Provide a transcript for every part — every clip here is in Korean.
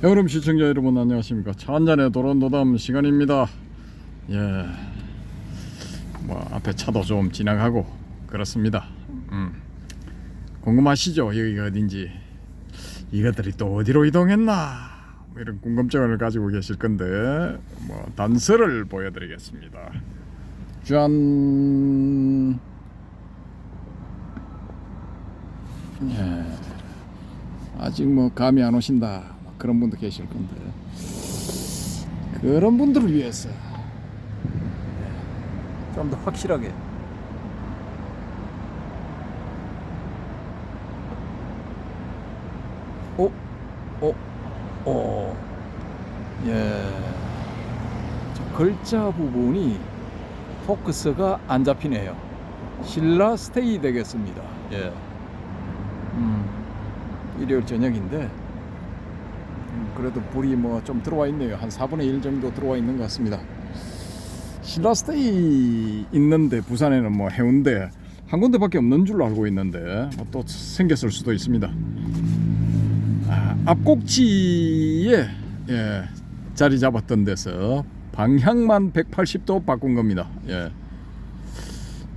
여름 시청자 여러분 안녕하십니까. 차 한잔에 도론도담 시간입니다. 예, 뭐 앞에 차도 좀 지나가고 그렇습니다. 궁금하시죠? 여기가 어딘지, 이것들이 또 어디로 이동했나, 뭐 이런 궁금증을 가지고 계실 건데, 뭐 단서를 보여드리겠습니다. 짠. 예, 아직 뭐 감이 안 오신다, 그런 분도 계실 건데, 그런 분들을 위해서 좀 더 확실하게 오, 오, 오, 예, 저 글자 부분이 포커스가 안 잡히네요. 신라 스테이 되겠습니다. 예, 일요일 저녁인데 그래도 불이 뭐 좀 들어와 있네요. 한 4분의 1 정도 들어와 있는 것 같습니다. 신라스테이 있는데 부산에는 뭐 해운대 한 군데밖에 없는 줄로 알고 있는데, 뭐 또 생겼을 수도 있습니다. 앞꼭지에 예, 자리 잡았던 데서 방향만 180도 바꾼 겁니다. 예.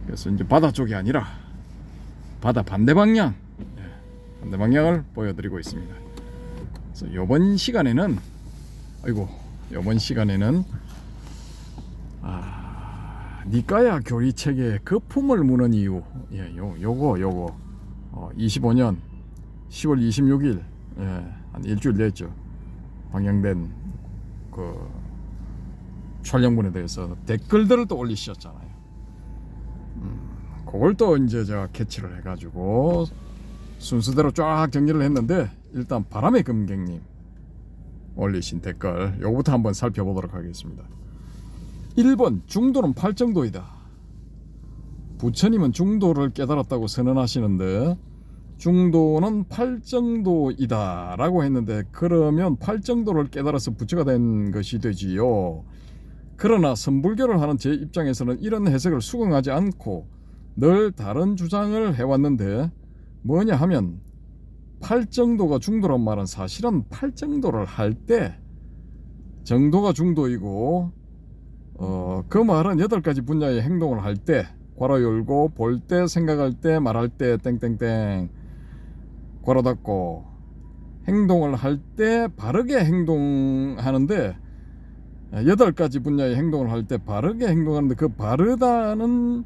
그래서 이제 바다 쪽이 아니라 바다 반대 방향, 예, 반대 방향을 보여드리고 있습니다. 그래서 이번 시간에는 니까야 교리책에 거품을 무는 이유, 예, 요거 25년 10월 26일, 예, 한 일주일 됐죠. 방영된 그 촬영분에 대해서 댓글들을 또 올리셨잖아요. 그걸 또 이제 제가 캐치를 해가지고 순서대로 쫙 정리를 했는데, 일단 바람의 금객님 올리신 댓글 요거부터 한번 살펴보도록 하겠습니다. 1번 중도는 팔정도이다. 부처님은 중도를 깨달았다고 선언하시는데 중도는 팔정도이다 라고 했는데, 그러면 팔정도를 깨달아서 부처가 된 것이 되지요. 그러나 선불교를 하는 제 입장에서는 이런 해석을 수긍하지 않고 늘 다른 주장을 해왔는데, 뭐냐 하면 팔정도가 중도란 말은 사실은 팔정도를 할 때 정도가 중도이고, 그 말은 8가지 분야의 행동을 할 때, 괄호 열고, 볼 때, 생각할 때, 말할 때, 땡땡땡, 괄호 닫고, 행동을 할 때 바르게 행동하는데, 8가지 분야의 행동을 할 때 바르게 행동하는데, 그 바르다는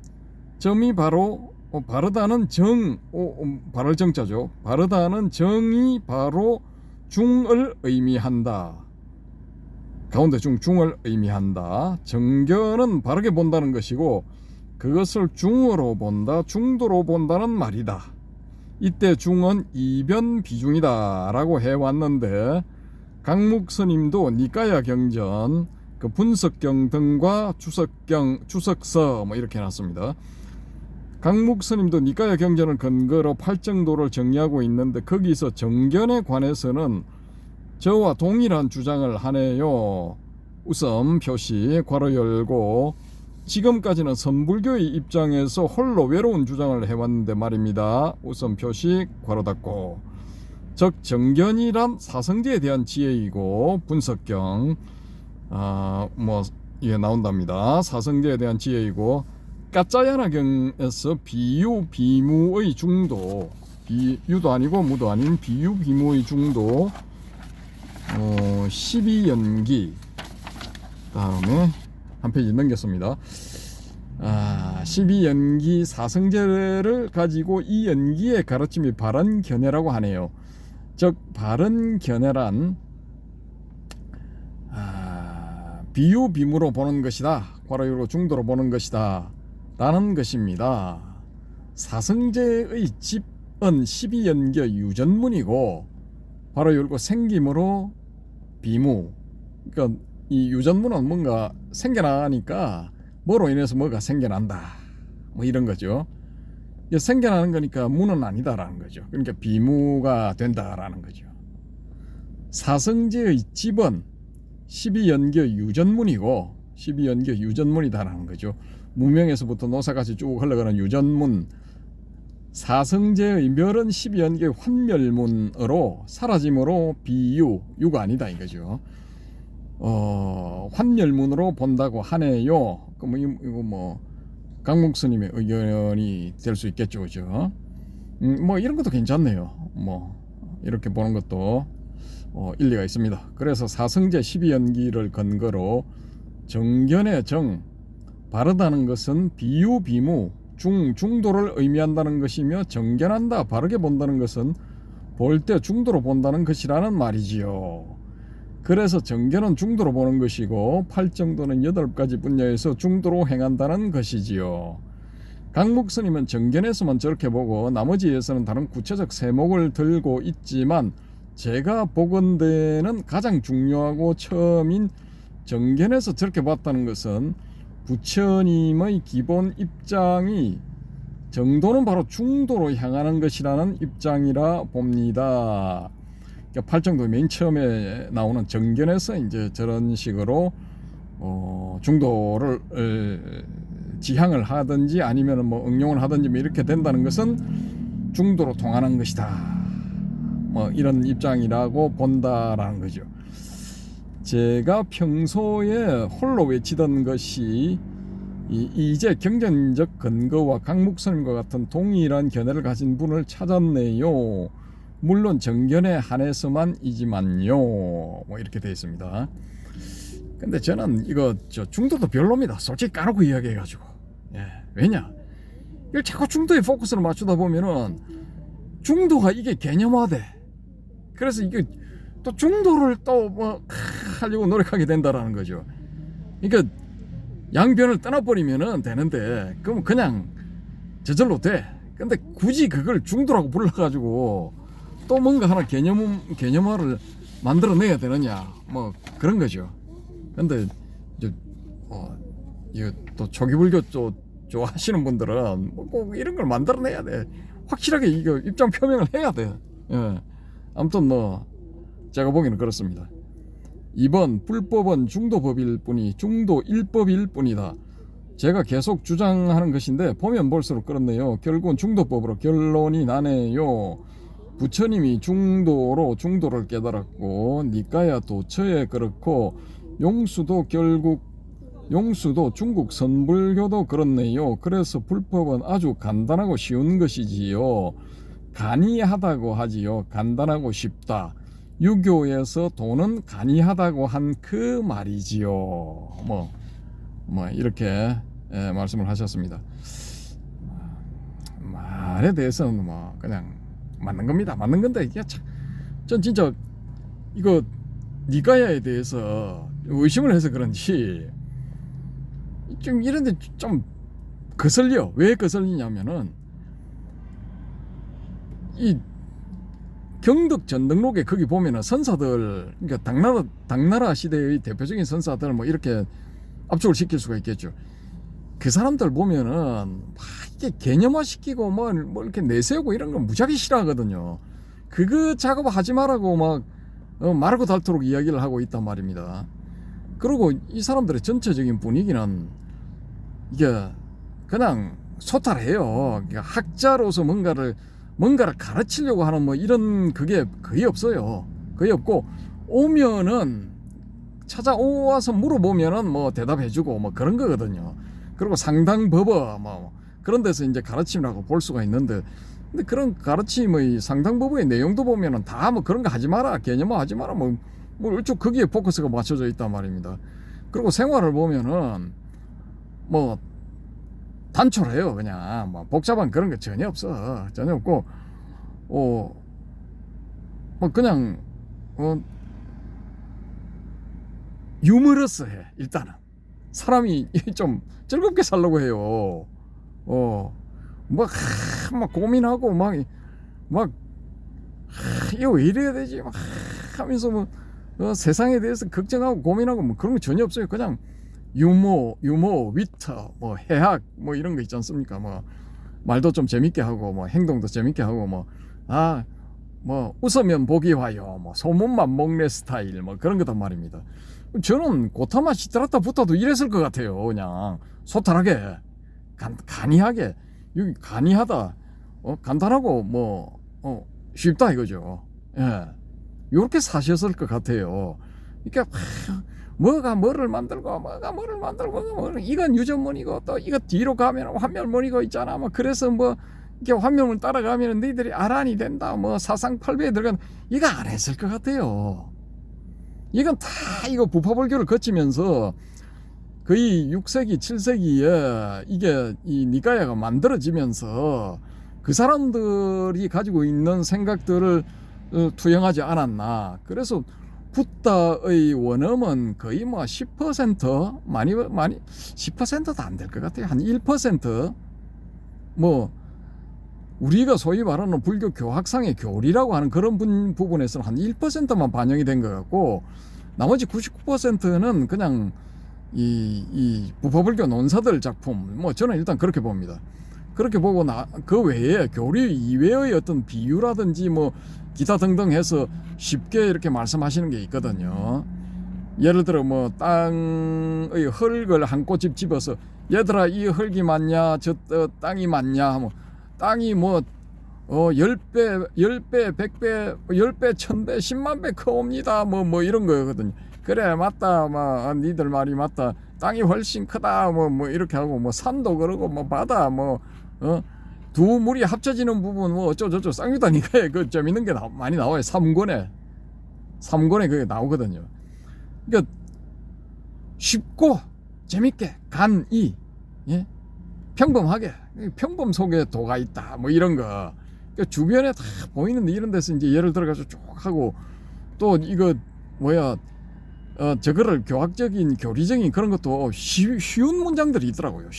점이 바로 바르다는 바를 정자죠. 바르다는 정이 바로 중을 의미한다. 가운데 중을 의미한다. 정견은 바르게 본다는 것이고, 그것을 중으로 본다, 중도로 본다는 말이다. 이때 중은 이변 비중이다 라고 해왔는데, 강묵스님도 니까야 경전 그 분석경 등과 주석서 뭐 이렇게 해놨습니다. 강묵스님도 니까야 경전을 근거로 팔정도를 정리하고 있는데, 거기서 정견에 관해서는 저와 동일한 주장을 하네요. 웃음 표시 괄호 열고, 지금까지는 선불교의 입장에서 홀로 외로운 주장을 해왔는데 말입니다. 웃음 표시 괄호 닫고, 즉 정견이란 사성제에 대한 지혜이고, 분석경 이게 나온답니다. 사성제에 대한 지혜이고, 까짜야나경에서 비유 비무의 중도, 비유도 아니고 무도 아닌 비유 비무의 중도, 12연기, 다음에 한 페이지 넘겼습니다. 12연기 사성제를 가지고 이 연기의 가르침이 바른 견해라고 하네요. 즉 바른 견해란 비유 비무로 보는 것이다, 괄호 열고 중도로 보는 것이다 라는 것입니다. 사성제의 집은 12연계 유전문이고, 괄호 열고 생김으로 비무, 그러니까 이 유전문은 뭔가 생겨나니까 뭐로 인해서 뭐가 생겨난다, 뭐 이런 거죠. 생겨나는 거니까 무는 아니다라는 거죠. 그러니까 비무가 된다라는 거죠. 사성제의 집은 12연계 유전문이고, 12연계 유전문이다라는 거죠. 무명에서부터 노사같이 쭉 흘러가는 유전문, 사성제의 멸은 12연계 환멸문으로 사라짐으로 비유, 유가 아니다 이거죠. 환멸문으로 본다고 하네요. 그럼 이거 뭐 강목 스님의 의견이 될 수 있겠죠, 그죠? 뭐 이런 것도 괜찮네요. 뭐 이렇게 보는 것도 일리가 있습니다. 그래서 사성제 12연기를 근거로 정견의 정, 바르다는 것은 비유, 비무, 중도를 의미한다는 것이며 정견한다, 바르게 본다는 것은 볼 때 중도로 본다는 것이라는 말이지요. 그래서 정견은 중도로 보는 것이고 팔정도는 8가지 분야에서 중도로 행한다는 것이지요. 강목 스님은 정견에서만 저렇게 보고 나머지에서는 다른 구체적 세목을 들고 있지만 제가 보건대는 가장 중요하고 처음인 정견에서 저렇게 봤다는 것은 부처님의 기본 입장이 정도는 바로 중도로 향하는 것이라는 입장이라 봅니다. 그러니까 팔정도 맨 처음에 나오는 정견에서 이제 저런 식으로 중도를 지향을 하든지 아니면 뭐 응용을 하든지 뭐 이렇게 된다는 것은 중도로 통하는 것이다. 뭐 이런 입장이라고 본다라는 거죠. 제가 평소에 홀로 외치던 것이 이제 경전적 근거와 강목 스님과 같은 동일한 견해를 가진 분을 찾았네요. 물론 정견에 한해서만이지만요. 뭐 이렇게 되어 있습니다. 근데 저는 이거 중도도 별로입니다. 솔직히 까놓고 이야기해가지고. 왜냐? 이걸 자꾸 중도에 포커스를 맞추다 보면은 중도가 이게 개념화돼. 그래서 이게 또 중도를 또 뭐 하려고 노력하게 된다라는 거죠. 그러니까 양변을 떠나버리면은 되는데 그럼 그냥 저절로 돼. 근데 굳이 그걸 중도라고 불러가지고 또 뭔가 하나 개념화를 만들어내야 되느냐 뭐 그런 거죠. 근데 이거 또 초기불교 좋아하시는 분들은 뭐 꼭 이런 걸 만들어내야 돼. 확실하게 이거 입장 표명을 해야 돼. 아무튼 뭐 제가 보기에는 그렇습니다. 이번 불법은 중도법일 뿐이 중도 일법일 뿐이다. 제가 계속 주장하는 것인데 보면 볼수록 그렇네요. 결국은 중도법으로 결론이 나네요. 부처님이 중도로 중도를 깨달았고 니까야 도처에 그렇고 용수도 중국 선불교도 그렇네요. 그래서 불법은 아주 간단하고 쉬운 것이지요. 간이하다고 하지요. 간단하고 쉽다. 유교에서 도는 간이하다고 한 그 말이지요. 뭐 이렇게 말씀을 하셨습니다. 말에 대해서는 뭐 그냥 맞는 겁니다. 맞는 건데 이게 전 진짜 이거 니까야에 대해서 의심을 해서 그런지 좀 이런데 좀 거슬려. 왜 거슬리냐면은 이 경덕 전등록에 거기 보면은 선사들, 그러니까 당나라 시대의 대표적인 선사들 뭐 이렇게 압축을 시킬 수가 있겠죠. 그 사람들 보면은 막 이게 개념화 시키고 뭐 이렇게 내세우고 이런 거 무지하게 싫어하거든요. 그거 작업하지 말라고 막 마르고 닳도록 이야기를 하고 있단 말입니다. 그리고 이 사람들의 전체적인 분위기는 이게 그냥 소탈해요. 그러니까 학자로서 뭔가를 가르치려고 하는 뭐 이런 그게 거의 없어요. 거의 없고 오면은 찾아와서 물어보면은 뭐 대답해주고 뭐 그런 거거든요. 그리고 상당법어 뭐 그런 데서 이제 가르침이라고 볼 수가 있는데, 근데 그런 가르침의 상당법어의 내용도 보면은 다 뭐 그런 거 하지 마라, 개념화 하지 마라, 뭐 일종 거기에 포커스가 맞춰져 있단 말입니다. 그리고 생활을 보면은 뭐 단촐해요. 그냥 뭐 복잡한 그런 거 전혀 없어. 전혀 없고 뭐 그냥 유머러스해. 일단은 사람이 좀 즐겁게 살려고 해요. 막 고민하고 이거 왜 이래야 되지 막 하면서 뭐 세상에 대해서 걱정하고 고민하고 뭐 그런 거 전혀 없어요. 그냥 유머, 위터, 뭐 해학, 뭐 이런 거 있지 않습니까? 뭐 말도 좀 재밌게 하고, 뭐 행동도 재밌게 하고, 뭐 웃으면 복이 와요, 뭐 소문만 먹네 스타일, 뭐 그런 거단 말입니다. 저는 고타마 시트라타 부터도 이랬을 것 같아요. 그냥 소탈하게, 간이하게, 여기 간이하다. 간단하고 뭐 쉽다 이거죠. 예. 요렇게 사셨을 것 같아요. 그러니까 뭐가 뭐를 만들고 이건 유전문이고 또 이거 뒤로 가면 환멸문이고 있잖아. 뭐 그래서 뭐 이렇게 환멸문 따라가면 너희들이 아란이 된다. 뭐 사상팔배에 들어간 이거 안 했을 것 같아요. 이건 다 이거 부파불교를 거치면서 거의 6세기, 7세기에 이게 이 니까야가 만들어지면서 그 사람들이 가지고 있는 생각들을 투영하지 않았나. 그래서 붓다의 원음은 거의 뭐 10% 많이 10%도 안 될 것 같아요. 한 1%뭐 우리가 소위 말하는 불교 교학상의 교리라고 하는 그런 부분에서는 한 1%만 반영이 된 것 같고 나머지 99%는 그냥 이 부파불교 논사들 작품, 뭐 저는 일단 그렇게 봅니다. 그렇게 보고 그 외에 교리 이외의 어떤 비유라든지 뭐 기타 등등 해서 쉽게 이렇게 말씀하시는 게 있거든요. 예를 들어 뭐 땅의 흙을 한 꼬집 집어서 얘들아 이 흙이 맞냐 저 땅이 맞냐 하면 땅이 뭐 10배, 100배, 10배, 1000배, 10만 배 커옵니다. 뭐 이런 거거든요. 그래 맞다. 뭐 니들 말이 맞다. 땅이 훨씬 크다. 뭐 이렇게 하고 뭐 산도 그러고 뭐 바다 두 물이 합쳐지는 부분 뭐 어쩌고저쩌고 쌍유다니까에 그 좀 있는 게 많이 나와요. 3권에 그게 나오거든요. 그러니까 쉽고 재밌게 간이 예? 평범하게 평범 속에 도가 있다. 뭐 이런 거. 그러니까 주변에 다 보이는데 이런 데서 이제 예를 들어가지고 쭉 하고 또 이거 뭐야 저거를 교학적인 교리적인 그런 것도 쉬운 문장들이 있더라고요.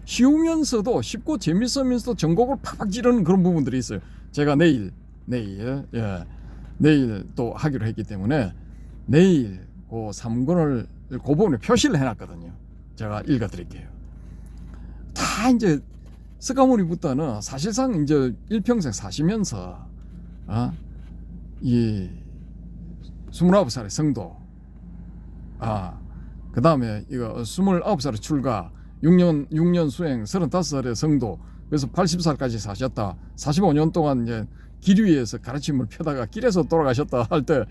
쉬우면서도 쉽고 재밌으면서도 전곡을 팍팍 지르는 그런 부분들이 있어요. 제가 내일 또 하기로 했기 때문에 내일 그 3권을 그 부분에 표시를 해놨거든요. 제가 읽어드릴게요. 다 이제 스가모니 붓다는 사실상 이제 일평생 사시면서 이 29살의 성도, 그 다음에 이거 29살의 출가, 6년 수행, 35살의 성도, 그래서 80살까지 사셨다. 45년 동안 이제 길 위에서 가르침을 펴다가 길에서 돌아가셨다 할 때,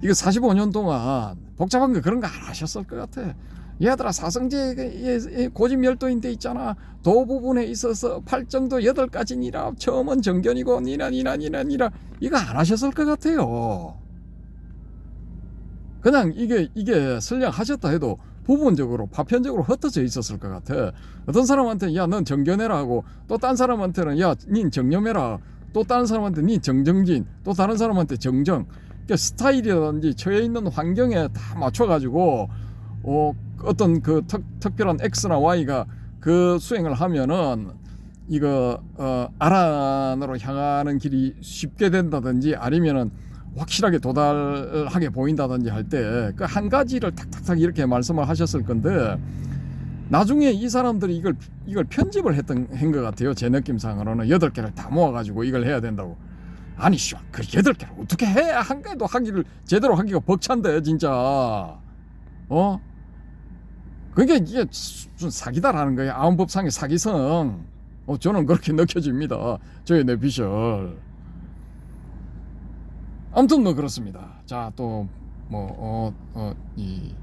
이거 45년 동안 복잡한 거 그런 거 안 하셨을 것 같아. 얘들아 사성제 고집열도인데 있잖아. 도 부분에 있어서 팔정도 8가지니라. 처음은 정견이고 니라 이거 안 하셨을 것 같아요. 그냥 이게 설령 하셨다 해도 부분적으로 파편적으로 흩어져 있었을 것 같아. 어떤 사람한테는 야 넌 정견해라 하고 또 딴 사람한테는 야 닌 정념해라. 또 다른 사람한테 닌 정정진, 또 다른 사람한테 정정. 그러니까 스타일이라든지 처해 있는 환경에 다 맞춰가지고 어떤 그 특별한 X나 Y가 그 수행을 하면은 이거 아란으로 향하는 길이 쉽게 된다든지 아니면은 확실하게 도달하게 보인다든지 할 때 그 한 가지를 탁탁탁 이렇게 말씀을 하셨을 건데 나중에 이 사람들이 이걸 편집을 한 것 같아요. 제 느낌상으로는 8개를 다 모아가지고 이걸 해야 된다고. 아니 그 8개를 어떻게 해? 한 개도 하기를 제대로 하기가 벅찬데 진짜 그러니까 이게 좀 사기다라는 거예요. 아원법상의 사기성. 저는 그렇게 느껴집니다. 저의 내피셜. 아무튼 뭐 그렇습니다. 자, 또 이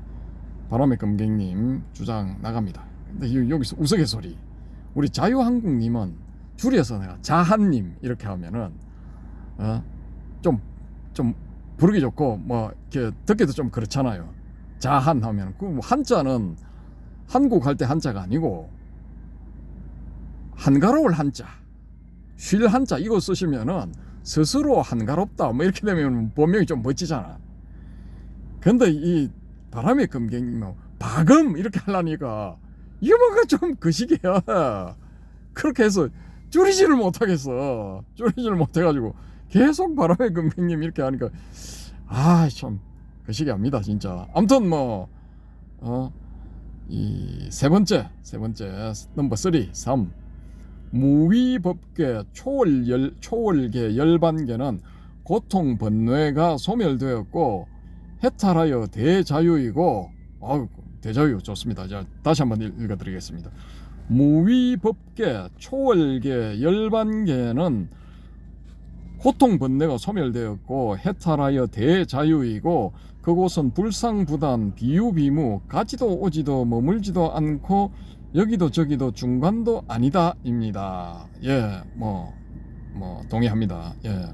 바람의 금객님 주장 나갑니다. 근데 여기서 우스갯소리. 우리 자유한국님은 줄여서 내가 자한님 이렇게 하면은 좀 부르기 좋고 뭐 이렇게 듣기도 좀 그렇잖아요. 자한 하면 그 한자는 한국 할 때 한자가 아니고 한가로울 한자, 쉴 한자 이거 쓰시면은 스스로 한가롭다 뭐 이렇게 되면 본명이 좀 멋지잖아. 근데 이 바람의 금객님은 바금 이렇게 하려니까 이거 뭔가 좀 거시기야. 그렇게 해서 줄이지를 못하겠어. 줄이지를 못해가지고 계속 바람의 금객님 이렇게 하니까 참 거시기합니다 진짜. 아무튼 이 세 번째 넘버 3 무위법계 초월계 열반계는 고통 번뇌가 소멸되었고 해탈하여 대자유이고 대자유 좋습니다. 자, 다시 한번 읽어드리겠습니다. 무위법계, 초월계, 열반계는 고통번뇌가 소멸되었고 해탈하여 대자유이고 그곳은 불상부단 비유비무 가지도 오지도 머물지도 않고 여기도 저기도 중간도 아니다입니다. 예, 뭐 동의합니다. 예.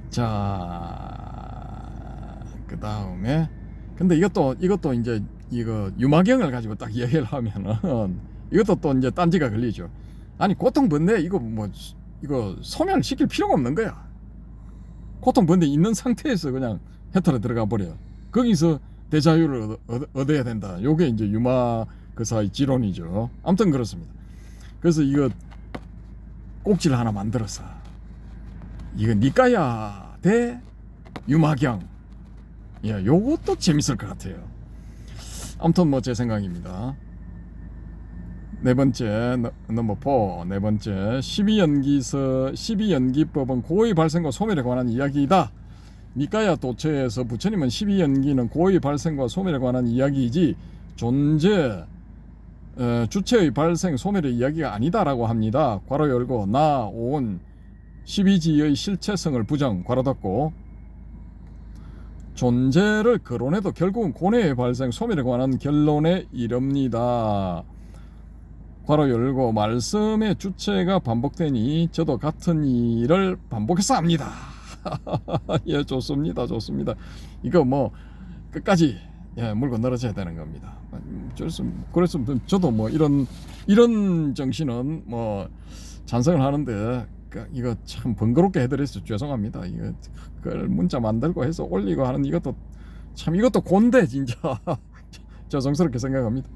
자, 그 다음에 근데 이것도 이제 이거 유마경을 가지고 딱 얘기를 하면은 이것도 또 이제 딴지가 걸리죠. 아니 고통번뇌 이거 이거 소멸시킬 필요가 없는 거야. 고통번뇌 있는 상태에서 그냥 해탈에 들어가 버려. 거기서 대자유를 얻어야 된다. 요게 이제 유마 그사의 지론이죠. 아무튼 그렇습니다. 그래서 이거 꼭지를 하나 만들어서 이거 니까야 대 유마경. 예, 요것도 재밌을 것 같아요. 아무튼 제 생각입니다. 네 번째 넘버 4 네 번째 12연기법은 고의 발생과 소멸에 관한 이야기이다. 니까야 도처에서 부처님은 12연기는 고의 발생과 소멸에 관한 이야기이지 존재 주체의 발생 소멸의 이야기가 아니다라고 합니다. 괄호 열고 나 온 12지의 실체성을 부정 괄호 닫고 존재를 거론해도 결국은 고뇌의 발생 소멸에 관한 결론에 이릅니다. 괄호 열고 말씀의 주체가 반복되니 저도 같은 일을 반복해서 합니다. 예, 좋습니다. 이거 끝까지 물고 늘어져야 되는 겁니다. 그래서 저도 이런 정신은 찬성을 하는데 이거 참 번거롭게 해드려서 죄송합니다. 이거 그걸 문자 만들고 해서 올리고 하는 이것도 곤대 진짜 죄송스럽게 생각합니다.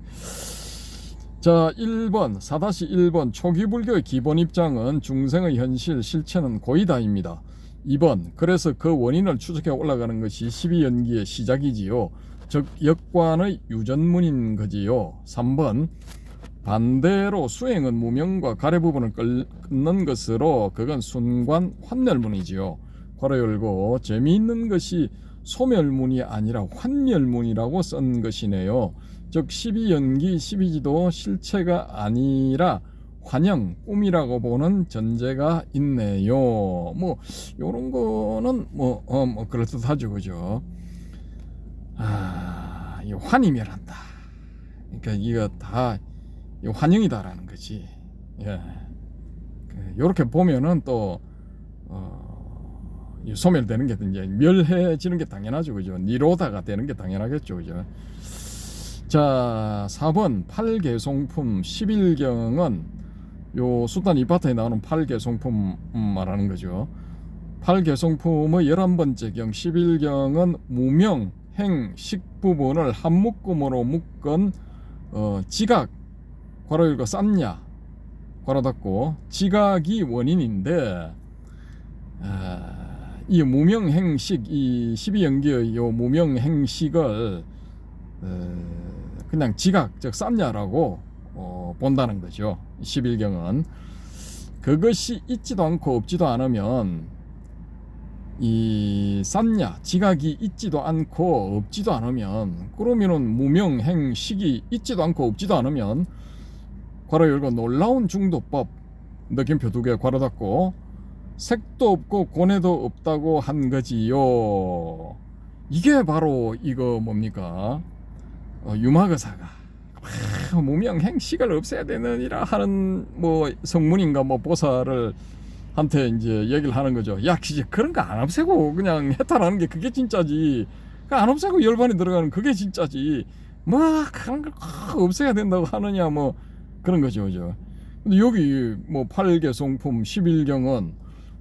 자, 1번 4-1번 초기 불교의 기본 입장은 중생의 현실 실체는 고이다입니다. 2번 그래서 그 원인을 추적해 올라가는 것이 12연기의 시작이지요. 즉 역관의 유전문인 거지요. 3번 반대로 수행은 무명과 가래 부분을 끊는 것으로 그건 순관 환멸문이지요. 괄호 열고 재미있는 것이 소멸문이 아니라 환멸문이라고 쓴 것이네요. 즉 12연기 12지도 실체가 아니라 환영, 꿈이라고 보는 전제가 있네요. 요런 거는 그럴듯하죠, 그죠? 이 환이멸한다. 그러니까 이거 다 환영이다라는 거지. 예. 요렇게 보면은 또 소멸되는 게 이제 멸해지는 게 당연하죠, 그죠? 니로다가 되는 게 당연하겠죠, 그죠? 자, 4번 8개송품 11경은 요 수단 이파트에 나오는 8개송품 말하는 거죠. 8개송품의 11번째 경 11경은 무명, 행, 식 부분을 한 묶음으로 묶은 지각 괄호 열고 쌈냐 괄호 닫고 지각이 원인인데 이 무명행식 이 12연기의 요 무명행식을 그냥 지각 즉 쌈냐라고 본다는 거죠. 11경은 그것이 있지도 않고 없지도 않으면 이 쌈냐 지각이 있지도 않고 없지도 않으면 그러면은 무명행식이 있지도 않고 없지도 않으면 괄호 열고 놀라운 중도법 느낌표 2개 괄호 닫고 색도 없고 고뇌도 없다고 한 거지요. 이게 바로 이거 뭡니까? 유마거사가 무명행식을 없애야 되느니라 하는 성문인가 보살을 한테 이제 얘기를 하는 거죠. 야, 진짜 그런 거 안 없애고 그냥 해탈하는 게 그게 진짜지. 안 없애고 열반에 들어가는 그게 진짜지. 그런 걸 없애야 된다고 하느냐 그런 거죠, 그죠? 근데 여기 8개송품 11경은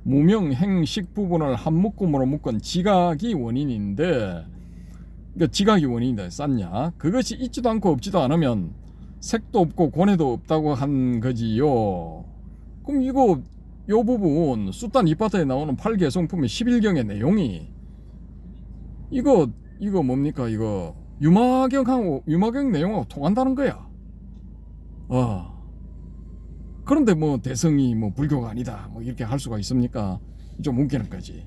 무명행식 부분을 한 묶음으로 묶은 지각이 원인인데, 그러니까 지각이 원인이다. 쌌냐? 그것이 있지도 않고 없지도 않으면 색도 없고 고뇌도 없다고 한 거지요. 그럼 요 부분 수단 이파트에 나오는 8개송품의 11경의 내용이 이거 뭡니까? 이거 유마경 내용하고 통한다는 거야. 그런데 대성이 불교가 아니다 이렇게 할 수가 있습니까? 좀 웃기는 거지.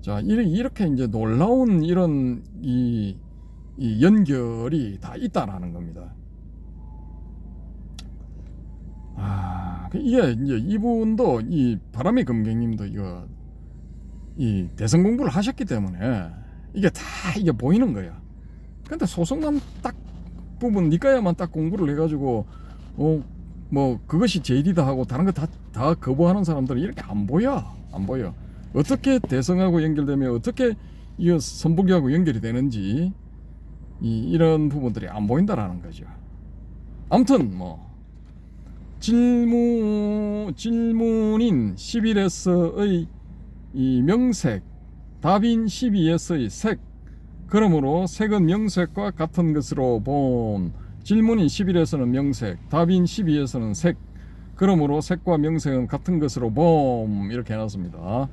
자, 이렇게 이제 놀라운 이런 이 연결이 다 있다라는 겁니다. 이게 이제 이분도 이 바람의 검객님도 이거 이 대선 공부를 하셨기 때문에 이게 다 이게 보이는 거야. 근데 소송만 딱 부분 니까야만 딱 공부를 해가지고 뭐 그것이 제일이다 하고 다른 거 다 거부하는 사람들은 이렇게 안 보여. 어떻게 대성하고 연결되며 어떻게 이 선불교하고 연결이 되는지 이런 부분들이 안 보인다라는 거죠. 아무튼 뭐 질문인 11에서의 이 명색, 답인 12에서의 색, 그러므로 색은 명색과 같은 것으로 본. 질문인 11에서는 명색, 답인 12에서는 색, 그러므로 색과 명색은 같은 것으로 봄. 이렇게 해놨습니다.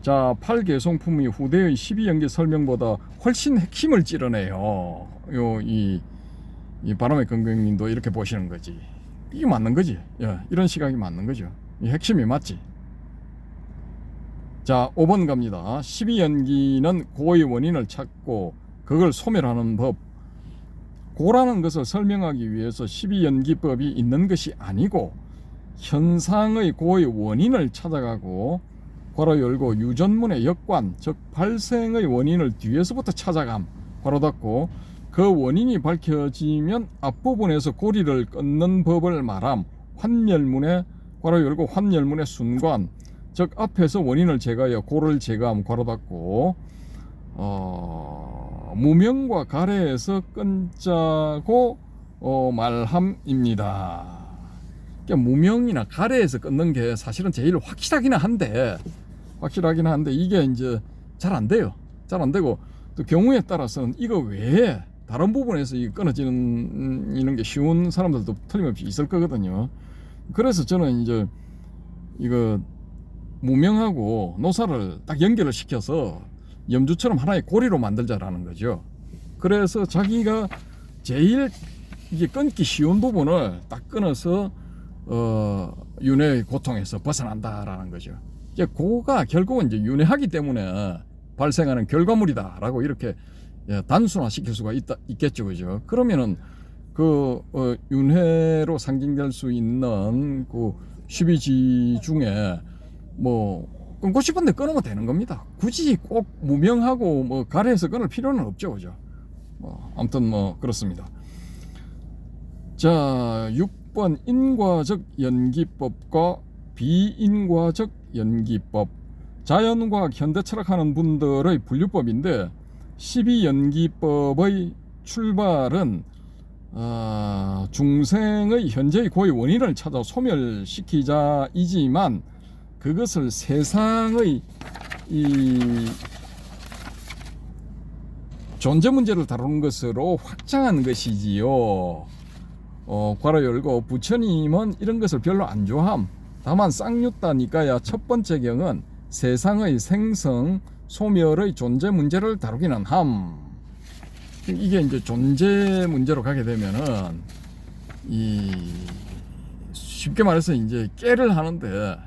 자, 8개송품이 후대의 12연기 설명보다 훨씬 핵심을 찌르네요. 이 바람의 검객님도 이렇게 보시는 거지. 이게 맞는 거지. 예, 이런 시각이 맞는 거죠. 이 핵심이 맞지. 자, 5번 갑니다. 12연기는 고의 원인을 찾고 그걸 소멸하는 법. 고라는 것을 설명하기 위해서 12연기법이 있는 것이 아니고 현상의 고의 원인을 찾아가고 괄호 열고 유전문의 역관, 즉 발생의 원인을 뒤에서부터 찾아감, 괄호 닫고, 그 원인이 밝혀지면 앞부분에서 고리를 끊는 법을 말함. 환멸문의 괄호 열고 환멸문의 순관, 즉 앞에서 원인을 제거하여 고를 제거함, 괄호 닫고, 무명과 가래에서 끊자고 말함입니다. 그러니까 무명이나 가래에서 끊는 게 사실은 제일 확실하긴 한데 이게 이제 잘 안 돼요. 잘 안 되고 또 경우에 따라서는 이거 외에 다른 부분에서 이 끊어지는 게 쉬운 사람들도 틀림없이 있을 거거든요. 그래서 저는 이제 이거 무명하고 노사를 딱 연결을 시켜서 염주처럼 하나의 고리로 만들자라는 거죠. 그래서 자기가 제일 이게 끊기 쉬운 부분을 딱 끊어서 윤회의 고통에서 벗어난다라는 거죠. 이제 그거가 결국은 이제 윤회하기 때문에 발생하는 결과물이다라고 이렇게 단순화시킬 수가 있겠죠, 그죠? 그러면은 그 윤회로 상징될 수 있는 그 12지 중에 뭐 끊고 싶은데 끊으면 되는 겁니다. 굳이 꼭 무명하고 뭐 가래에서 끊을 필요는 없죠, 그죠? 아무튼 뭐 그렇습니다. 자, 6번 인과적 연기법과 비인과적 연기법. 자연과학 현대 철학하는 분들의 분류법인데 12연기법의 출발은 중생의 현재의 고의 원인을 찾아 소멸시키자이지만 그것을 세상의 이 존재 문제를 다루는 것으로 확장한 것이지요. 괄호 열고 부처님은 이런 것을 별로 안 좋아함. 다만 쌍유따니까야 첫 번째 경은 세상의 생성 소멸의 존재 문제를 다루기는 함. 이게 이제 존재 문제로 가게 되면은 쉽게 말해서 이제 깨를 하는데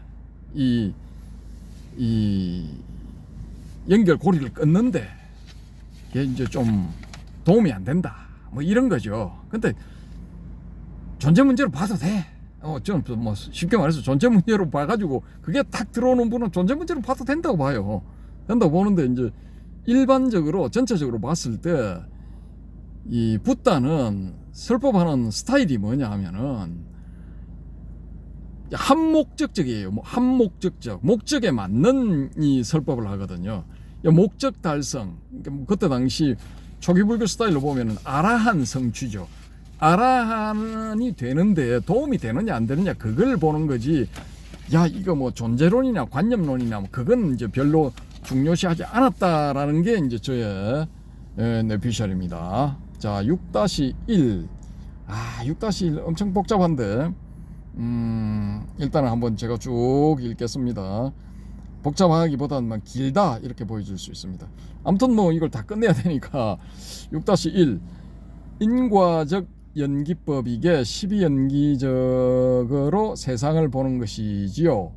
이 연결 고리를 끊는데 이게 이제 좀 도움이 안 된다. 뭐 이런 거죠. 근데 존재 문제로 봐도 돼. 저는 뭐 쉽게 말해서 존재 문제로 봐가지고 그게 딱 들어오는 분은 존재 문제로 봐도 된다고 봐요. 된다고 보는데 이제 일반적으로 전체적으로 봤을 때 이 붓다는 설법하는 스타일이 뭐냐 하면은 한목적적이에요. 한목적적 목적에 맞는 이 설법을 하거든요. 목적 달성. 그때 당시 초기 불교 스타일로 보면은 아라한 성취죠. 아라한이 되는데 도움이 되느냐 안 되느냐 그걸 보는 거지. 야, 이거 뭐 존재론이냐 관념론이냐 뭐 그건 이제 별로 중요시하지 않았다라는 게 이제 저의 뇌피셜입니다. 자, 6-1. 6-1 엄청 복잡한데 일단은 한번 제가 쭉 읽겠습니다. 복잡하기보다는 길다 이렇게 보여줄 수 있습니다. 아무튼 뭐 이걸 다 끝내야 되니까 6-1 인과적 연기법이게 12연기적으로 세상을 보는 것이지요.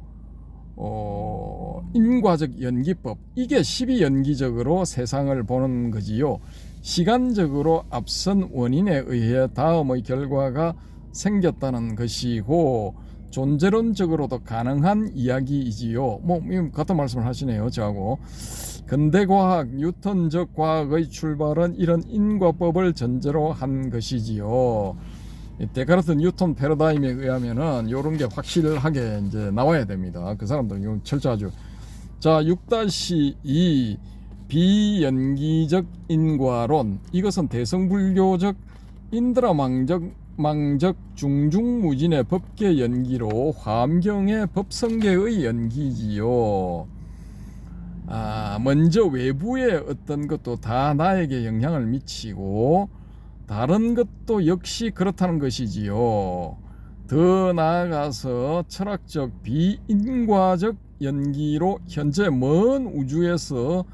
인과적 연기법 이게 12연기적으로 세상을 보는 거지요. 시간적으로 앞선 원인에 의해 다음의 결과가 생겼다는 것이고 존재론적으로도 가능한 이야기이지요. 뭐 같은 말씀을 하시네요, 저하고. 근대과학, 뉴턴적 과학의 출발은 이런 인과법을 전제로 한 것이지요. 데카르트 뉴턴 패러다임에 의하면은 요런 게 확실하게 이제 나와야 됩니다. 그 사람들 이거 철저하죠. 자, 6-2 비연기적 인과론. 이것은 대성불교적 인드라망적 중중무진의 법계 연기로 화엄경의 법성계의 연기지요. 먼저 외부의 어떤 것도 다 나에게 영향을 미치고 다른 것도 역시 그렇다는 것이지요. 더 나아가서 철학적 비인과적 연기로 현재 먼 우주에서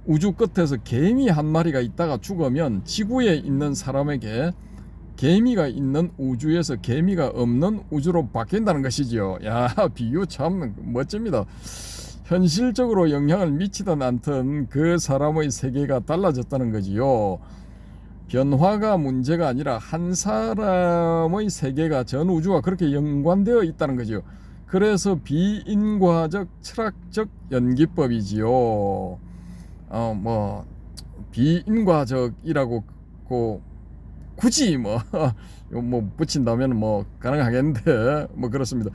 우주 끝에서 개미 한 마리가 있다가 죽으면 지구에 있는 사람에게 개미가 있는 우주에서 개미가 없는 우주로 바뀐다는 것이지요. 야, 비유 참 멋집니다. 현실적으로 영향을 미치든 않든 그 사람의 세계가 달라졌다는 거지요. 변화가 문제가 아니라 한 사람의 세계가 전 우주와 그렇게 연관되어 있다는 거지요. 그래서 비인과적 철학적 연기법이지요. 비인과적이라고 굳이 붙인다면 가능하겠는데 그렇습니다.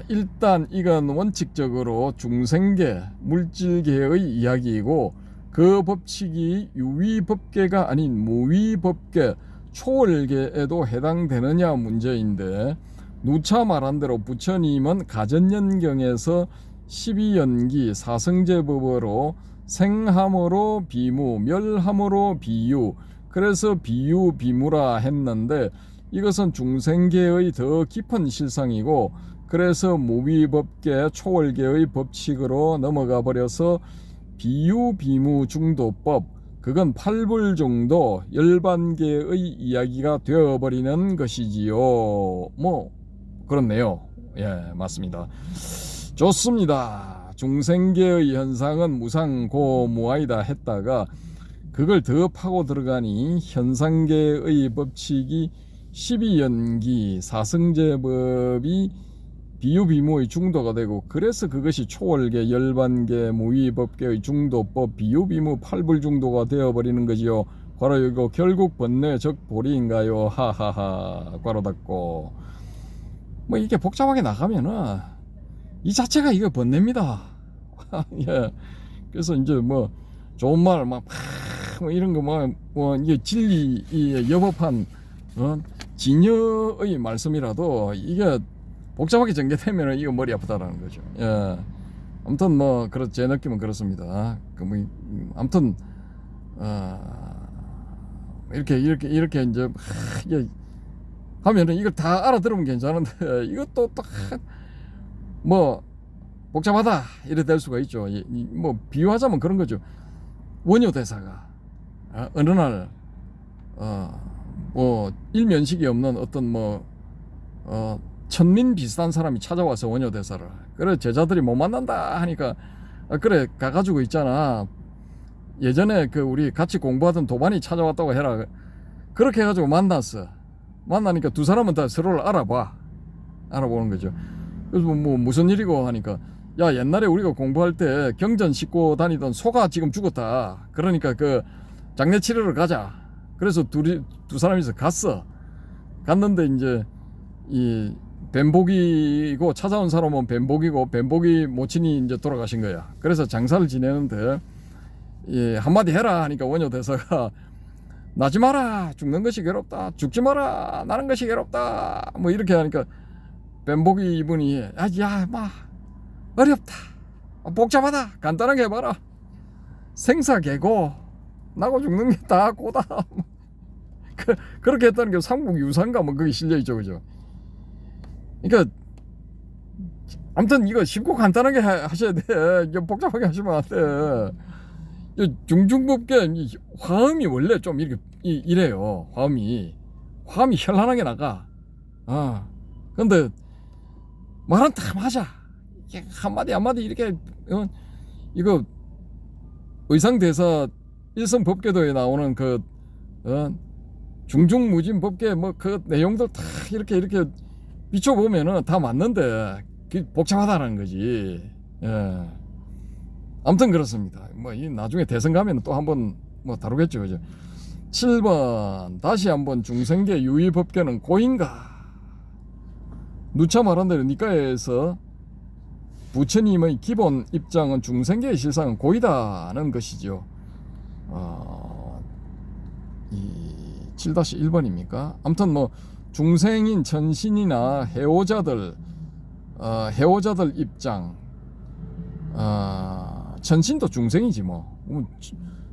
일단 이건 원칙적으로 중생계 물질계의 이야기이고 그 법칙이 유위법계가 아닌 무위법계 초월계에도 해당되느냐 문제인데, 누차 말한 대로 부처님은 가전연경에서 12연기 사성제법으로 생함으로 비무, 멸함으로 비유, 그래서 비유 비무라 했는데 이것은 중생계의 더 깊은 실상이고, 그래서 무위법계 초월계의 법칙으로 넘어가 버려서 비유 비무 중도법, 그건 팔불정도 열반계의 이야기가 되어버리는 것이지요. 그렇네요. 예, 맞습니다. 좋습니다. 중생계의 현상은 무상고무아이다 했다가 그걸 더 파고 들어가니 현상계의 법칙이 12연기 사성제법이 비유비무의 중도가 되고, 그래서 그것이 초월계 열반계 무위법계의 중도법 비유비무 팔불중도가 되어버리는 거지요. 괄호 열고 결국 번뇌적 보리인가요? 하하하. 괄호 닫고. 이게 복잡하게 나가면은 이 자체가 이거 번뇌입니다. 예. 그래서 이제 좋은 말 이런 거 이게 진리에 여법한 진여의 말씀이라도 이게 복잡하게 전개되면 이거 머리 아프다라는 거죠. 예. 아무튼 제 느낌은 그렇습니다. 아무튼 이렇게 이제 이게 하면은 이걸 다 알아들으면 괜찮은데 이것도 딱 복잡하다 이래 될 수가 있죠. 비유하자면 그런 거죠. 원효 대사가 어느 날 일면식이 없는 어떤 천민 비슷한 사람이 찾아와서 원효 대사를, 그래 제자들이 못 만난다 하니까 그래 가가지고 있잖아, 예전에 우리 같이 공부하던 도반이 찾아왔다고 해라. 그렇게 해가지고 만나니까 두 사람은 다 서로를 알아보는 거죠. 그래서 무슨 일이고 하니까, 야, 옛날에 우리가 공부할 때 경전 싣고 다니던 소가 지금 죽었다. 그러니까 장례 치르러 가자. 그래서 두 사람이서 갔는데 이제 이 뱀복이고 찾아온 사람은 뱀복이고 뱀복이 모친이 이제 돌아가신 거야. 그래서 장사를 지내는데 한마디 해라 하니까 원효 대사가 나지 마라, 죽는 것이 괴롭다. 죽지 마라, 나는 것이 괴롭다. 이렇게 하니까 뱀복이 이분이 어렵다, 복잡하다, 간단하게 해봐라. 생사계고 나고 죽는 게 다 고다. 그렇게 했다는 게 삼국유사인가 거기 실려있죠, 그죠? 그러니까 아무튼 이거 쉽고 간단하게 하셔야 돼. 이거 복잡하게 하시면 안 돼. 중중법계 화음이 원래 좀 이렇게 이래요. 화음이 현란하게 나가. 근데 말은 다 맞아. 한마디 이렇게 이거 의상대사 일성법계도에 나오는 중중무진 법계 그 내용들 다 이렇게 비춰보면은 다 맞는데 복잡하다는 거지. 예. 아무튼 그렇습니다. 뭐 이 나중에 대선 가면 또 한번 뭐 다루겠죠, 그죠? 7번 다시 한번 중생계 유의법계는 고인가? 누차 말한 대로 니까에서 부처님의 기본 입장은 중생계의 실상은 고이다는 것이죠. 이 7-1번입니까? 아무튼 뭐 중생인 천신이나 해오자들 입장, 천신도 중생이지 뭐.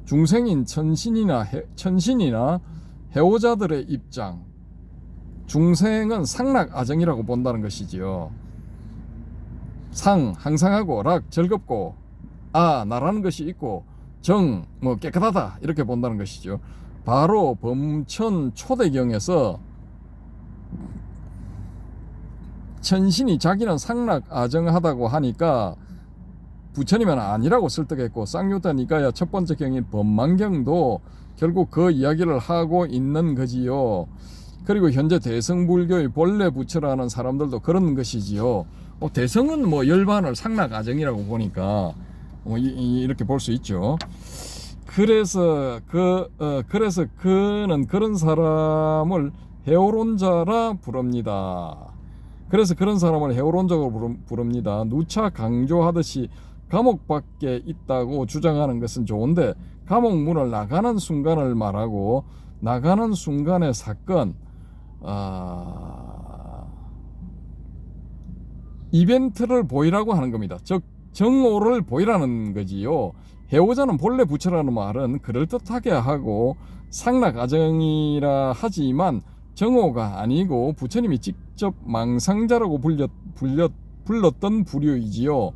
중생인 천신이나 해오자들의 입장, 중생은 상락아정이라고 본다는 것이지요. 상 항상하고, 락 즐겁고, 나라는 것이 있고, 정 뭐 깨끗하다 이렇게 본다는 것이죠. 바로 범천 초대경에서 천신이 자기는 상락아정하다고 하니까 부처님은 아니라고 설득했고, 쌍유타 니까야 첫 번째 경인 법만경도 결국 그 이야기를 하고 있는 거지요. 그리고 현재 대성불교의 본래 부처라는 사람들도 그런 것이지요. 대성은 뭐 열반을 상락아정이라고 보니까 이렇게 볼 수 있죠. 그래서 그는 그런 사람을 해오론자라 부릅니다. 그래서 그런 사람을 해오론자로 부릅니다. 누차 강조하듯이 감옥 밖에 있다고 주장하는 것은 좋은데, 감옥 문을 나가는 순간을 말하고, 나가는 순간의 사건, 이벤트를 보이라고 하는 겁니다. 즉 정오를 보이라는 거지요. 해오자는 본래 부처라는 말은 그럴듯하게 하고 상락아정이라 하지만 정오가 아니고 부처님이 직접 망상자라고 불렀던 부류이지요.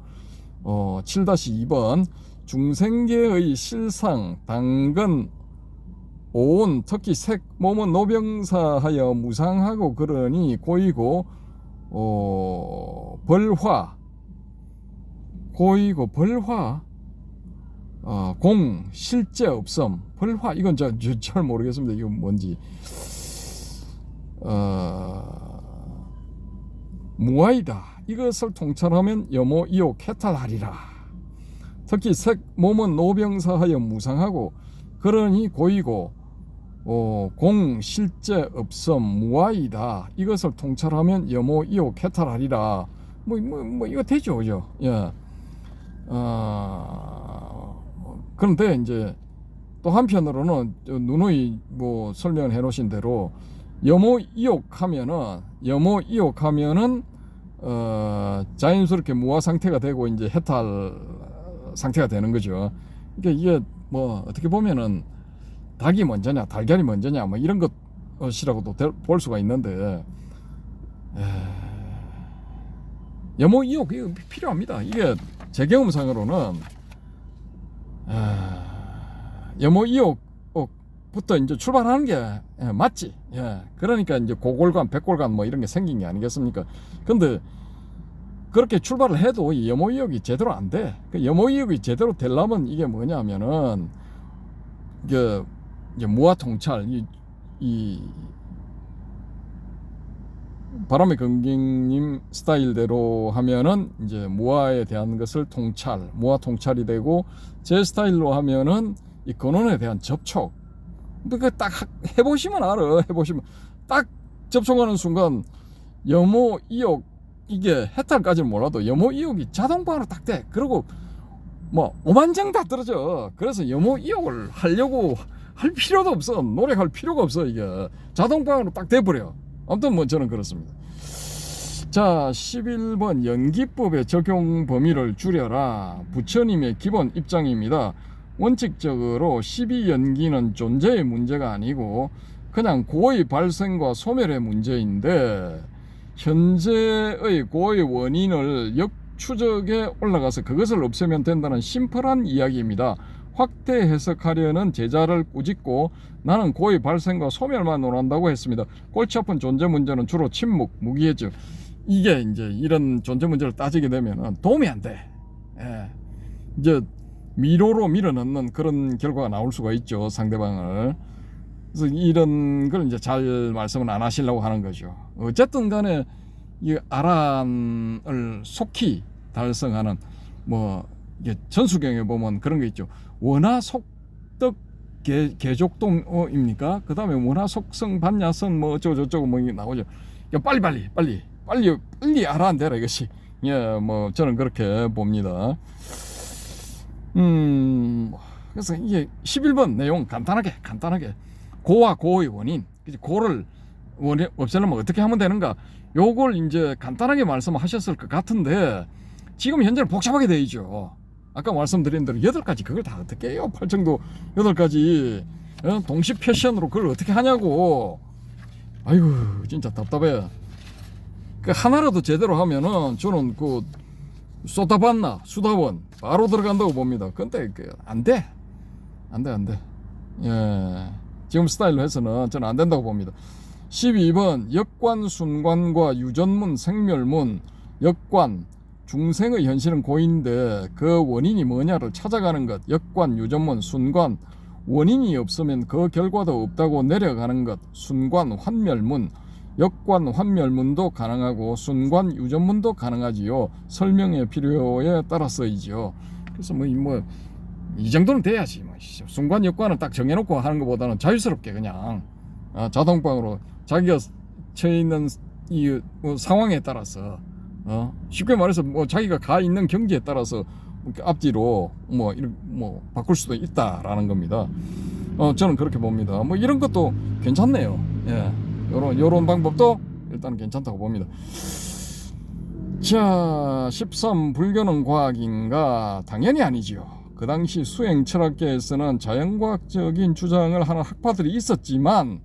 7-2번 중생계의 실상 당근 오온 특히 색 몸은 노병사하여 무상하고 그러니 고이고 벌화 공 실제 없음. 벌화 이건 잘 모르겠습니다. 이건 뭔지. 무아이다. 이것을 통찰하면 염호 이옥 해탈하리라. 특히 색 몸은 노병사하여 무상하고 그러니 고이고 공 실제 없음 무아이다. 이것을 통찰하면 염호 이옥 해탈하리라. 뭐 이거 되죠, 그죠? 예. 그런데 이제 또 한편으로는 누누이 뭐 설명을 해놓으신 대로 염호 이옥하면은 자연스럽게 무아 상태가 되고 이제 해탈 상태가 되는 거죠. 그러니까 이게 뭐 어떻게 보면은 닭이 먼저냐 달걀이 먼저냐 뭐 이런 것이라고도 볼 수가 있는데, 염호 이옥 이거 필요합니다. 이게 제 경험상으로는 염호 이옥부터 이제 출발하는 게 맞지. 그러니까 이제 고골관, 백골관 뭐 이런 게 생긴 게 아니겠습니까? 근데 그렇게 출발을 해도 이 염호 이옥이 제대로 안 돼. 그 염호 이옥이 제대로 되려면 이게 뭐냐면은 이게 무아 통찰, 이 바람의 근경님 스타일대로 하면은 이제 무아에 대한 것을 무아 통찰이 되고, 제 스타일로 하면은 이 근원에 대한 접촉. 그러니까 딱 해보시면 알아. 해보시면 딱 접촉하는 순간 염호 이옥 이게 해탈까지는 몰라도 염호 이옥이 자동방으로 딱 돼. 그리고 뭐 오만정 다 떨어져. 그래서 염호 이옥을 하려고 할 필요도 없어. 노력할 필요가 없어. 이게 자동방으로 딱 돼버려. 아무튼 뭐 저는 그렇습니다. 자, 11번 연기법의 적용 범위를 줄여라. 부처님의 기본 입장입니다. 원칙적으로 12연기는 존재의 문제가 아니고 그냥 고의 발생과 소멸의 문제인데, 현재의 고의 원인을 역추적에 올라가서 그것을 없애면 된다는 심플한 이야기입니다. 확대 해석하려는 제자를 꾸짖고 나는 고의 발생과 소멸만 논한다고 했습니다. 골치 아픈 존재 문제는 주로 침묵, 무기해증. 이게 이제 이런 존재 문제를 따지게 되면 도움이 안 돼. 이제 미로로 밀어넣는 그런 결과가 나올 수가 있죠, 상대방을. 그래서 이런 걸 이제 잘 말씀을 안 하시려고 하는 거죠. 어쨌든 간에 이 아란을 속히 달성하는 뭐 이게 전수경에 보면 그런 거 있죠. 원하 속덕 개족동입니까? 그 다음에 원하 속성 반야선 뭐 어쩌고 뭐 나오죠. 빨리 아란되라 이것이. 예, 뭐 저는 그렇게 봅니다. 그래서 이게 11번 내용 간단하게 고와 고의 원인, 고를 없애려면 어떻게 하면 되는가, 요걸 이제 간단하게 말씀하셨을 것 같은데 지금 현재는 복잡하게 되어 있죠. 아까 말씀드린 대로 8가지 그걸 다 어떻게 해요? 팔정도 8가지 동시 패션으로 그걸 어떻게 하냐고. 아이고 진짜 답답해. 그 하나라도 제대로 하면은 저는 그 쏟아봤나 수다원 바로 들어간다고 봅니다. 근데 안 돼. 예, 지금 스타일로 해서는 저는 안 된다고 봅니다. 12번 역관 순관과 유전문 생멸문. 역관 중생의 현실은 고인데 그 원인이 뭐냐를 찾아가는 것. 역관 유전문 순관 원인이 없으면 그 결과도 없다고 내려가는 것. 순관 환멸문 역관 환멸문도 가능하고 순관 유전문도 가능하지요. 설명의 필요에 따라서이죠. 그래서 이 정도는 돼야지. 순관 역관은 딱 정해놓고 하는 것보다는 자유스럽게 그냥 자동방으로 자기가 처해 있는 이 상황에 따라서 쉽게 말해서 자기가 가 있는 경지에 따라서 앞뒤로 바꿀 수도 있다라는 겁니다. 저는 그렇게 봅니다. 이런 것도 괜찮네요. 예, 요런 방법도 일단 괜찮다고 봅니다. 자, 13 불교는 과학인가? 당연히 아니지요. 그 당시 수행 철학계에서는 자연과학적인 주장을 하는 학파들이 있었지만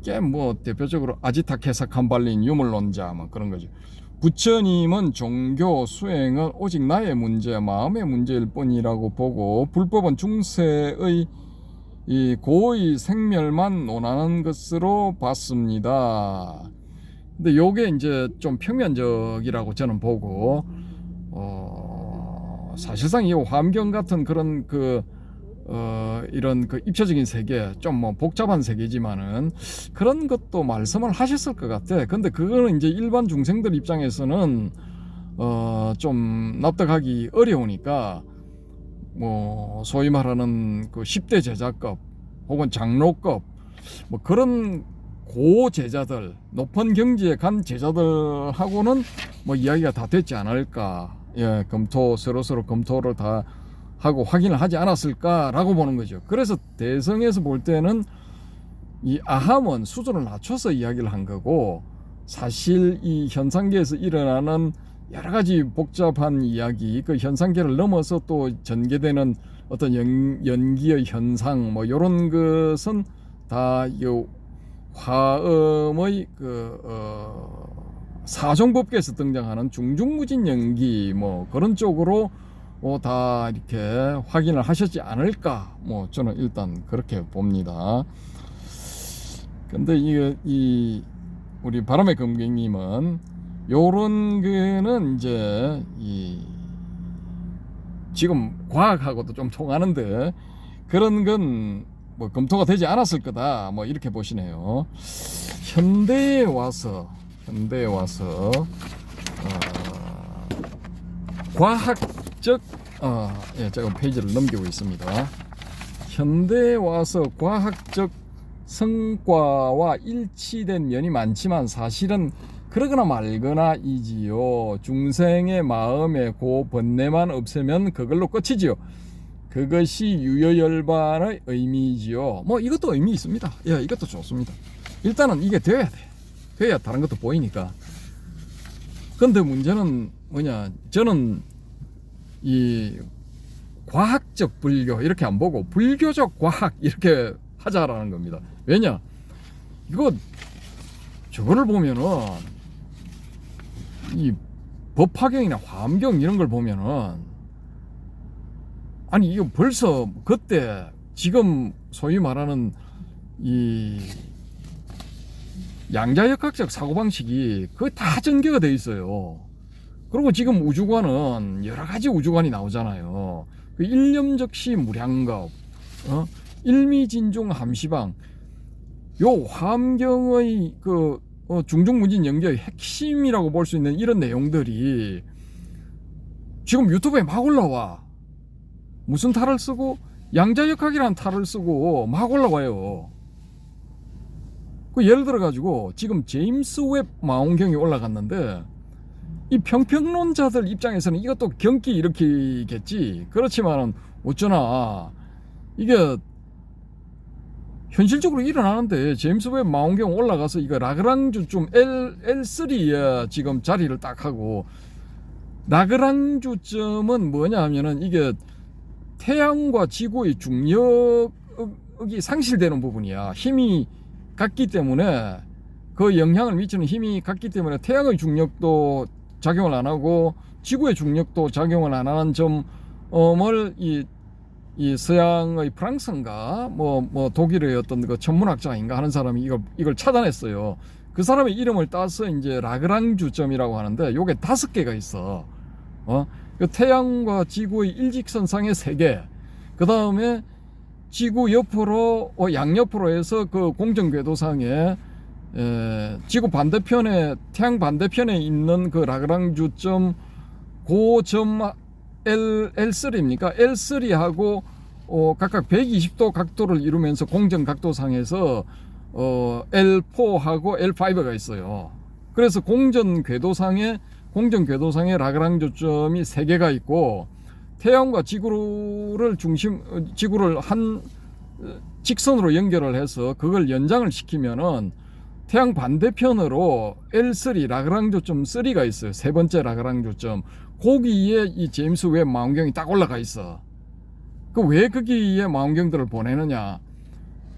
이게 대표적으로 아지타케사 캄발린 유물론자 그런 거죠. 부처님은 종교 수행은 오직 나의 문제, 마음의 문제일 뿐이라고 보고 불법은 중세의 이 고의 생멸만 논하는 것으로 봤습니다. 근데 요게 이제 좀 평면적이라고 저는 보고 사실상 이 화엄경 같은 그런 이런 입체적인 세계, 좀 복잡한 세계지만은 그런 것도 말씀을 하셨을 것 같아. 근데 그거는 이제 일반 중생들 입장에서는 좀 납득하기 어려우니까 소위 말하는 그 10대 제자급 혹은 장로급 그런 고제자들, 높은 경지에 간 제자들하고는 이야기가 다 됐지 않을까. 예, 서로 검토를 다 하고 확인을 하지 않았을까라고 보는 거죠. 그래서 대성에서 볼 때는 이 아함은 수준을 낮춰서 이야기를 한 거고, 사실 이 현상계에서 일어나는 여러 가지 복잡한 이야기, 그 현상계를 넘어서 또 전개되는 어떤 연기의 현상 이런 것은 다 이 화엄의 사종법계에서 등장하는 중중무진 연기 그런 쪽으로 다 이렇게 확인을 하셨지 않을까, 저는 일단 그렇게 봅니다. 근데 이 우리 바람의 금객님은 요런 거는 이제 지금 과학하고도 좀 통하는데 그런 건 검토가 되지 않았을 거다, 이렇게 보시네요. 현대에 와서 과학적 제가 페이지를 넘기고 있습니다. 현대에 와서 과학적 성과와 일치된 면이 많지만 사실은 그러거나 말거나 이지요. 중생의 마음에 그 번뇌만 없애면 그걸로 끝이지요. 그것이 유효열반의 의미지요. 이것도 의미 있습니다. 예, 이것도 좋습니다. 일단은 이게 돼야 돼. 돼야 다른 것도 보이니까. 근데 문제는 뭐냐, 저는 이 과학적 불교 이렇게 안 보고 불교적 과학 이렇게 하자라는 겁니다. 왜냐, 저거를 보면은 이 법화경이나 화엄경 이런 걸 보면은 아니 이거 벌써 그때 지금 소위 말하는 이 양자역학적 사고방식이 거의 다 전개가 돼 있어요. 그리고 지금 우주관은 여러 가지 우주관이 나오잖아요. 그 일념적시 무량겁, 일미진중 함시방, 요 화엄경의 그 중중무진 연기의 핵심이라고 볼 수 있는 이런 내용들이 지금 유튜브에 막 올라와. 무슨 탈을 쓰고? 양자역학이라는 탈을 쓰고 막 올라와요. 그 예를 들어 가지고 지금 제임스 웹 망원경이 올라갔는데 이 평평론자들 입장에서는 이것도 경기 일으키겠지. 그렇지만 어쩌나 이게 현실적으로 일어나는데 제임스 웹 망원경 올라가서 이거 라그랑주점 L3에 지금 자리를 딱 하고, 라그랑주점은 뭐냐 하면은 이게 태양과 지구의 중력이 상실되는 부분이야. 힘이 같기 때문에, 그 영향을 미치는 힘이 같기 때문에 태양의 중력도 작용을 안 하고 지구의 중력도 작용을 안 하는 점을 이 서양의 프랑스인가 뭐 독일의 어떤 그 천문학자인가 하는 사람이 이걸 찾아냈어요. 그 사람의 이름을 따서 이제 라그랑주점이라고 하는데, 요게 5개가 있어. 그 태양과 지구의 일직선상에 3개, 그 다음에 지구 옆으로 양옆으로 해서 그 공정궤도상에 지구 반대편에, 태양 반대편에 있는 그 라그랑주점, 고점 L3입니까? L3하고 각각 120도 각도를 이루면서 공정각도상에서 L4하고 L5가 있어요. 그래서 공정궤도상에 라그랑주점이 3개가 있고, 태양과 지구를 한 직선으로 연결을 해서 그걸 연장을 시키면은 태양 반대편으로 L3 라그랑주점 3가 있어요. 3번째 라그랑주점. 거기에 이 제임스 웹 망원경이 딱 올라가 있어. 왜 거기에 망원경들을 보내느냐?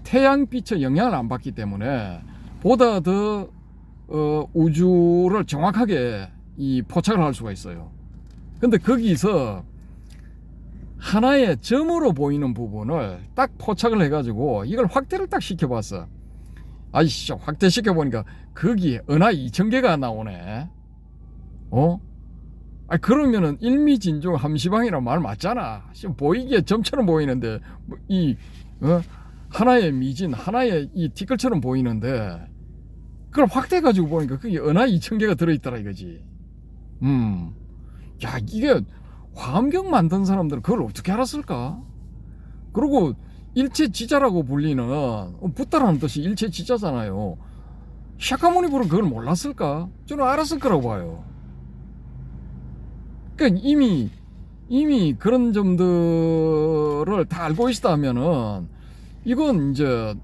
태양빛의 영향을 안 받기 때문에 보다 더 우주를 정확하게 포착을 할 수가 있어요. 근데 거기서 하나의 점으로 보이는 부분을 딱 포착을 해가지고 이걸 확대를 딱 시켜봤어. 아이씨, 확대 시켜보니까 거기에 은하 2000개가 나오네. 그러면은 일미진중 함시방이란 말 맞잖아. 지금 보이기에 점처럼 보이는데, 하나의 미진, 하나의 이 티끌처럼 보이는데, 그걸 확대해가지고 보니까 그게 은하 2000개가 들어있더라 이거지. 야, 이게 화엄경 만든 사람들은 그걸 어떻게 알았을까? 그리고 일체지자라고 불리는, 붓다라는 뜻이 일체지자잖아요. 샤카무니부는 그걸 몰랐을까? 저는 알았을 거라고 봐요. 그러니까 이미 그런 점들을 다 알고 있다면은, 이건 이제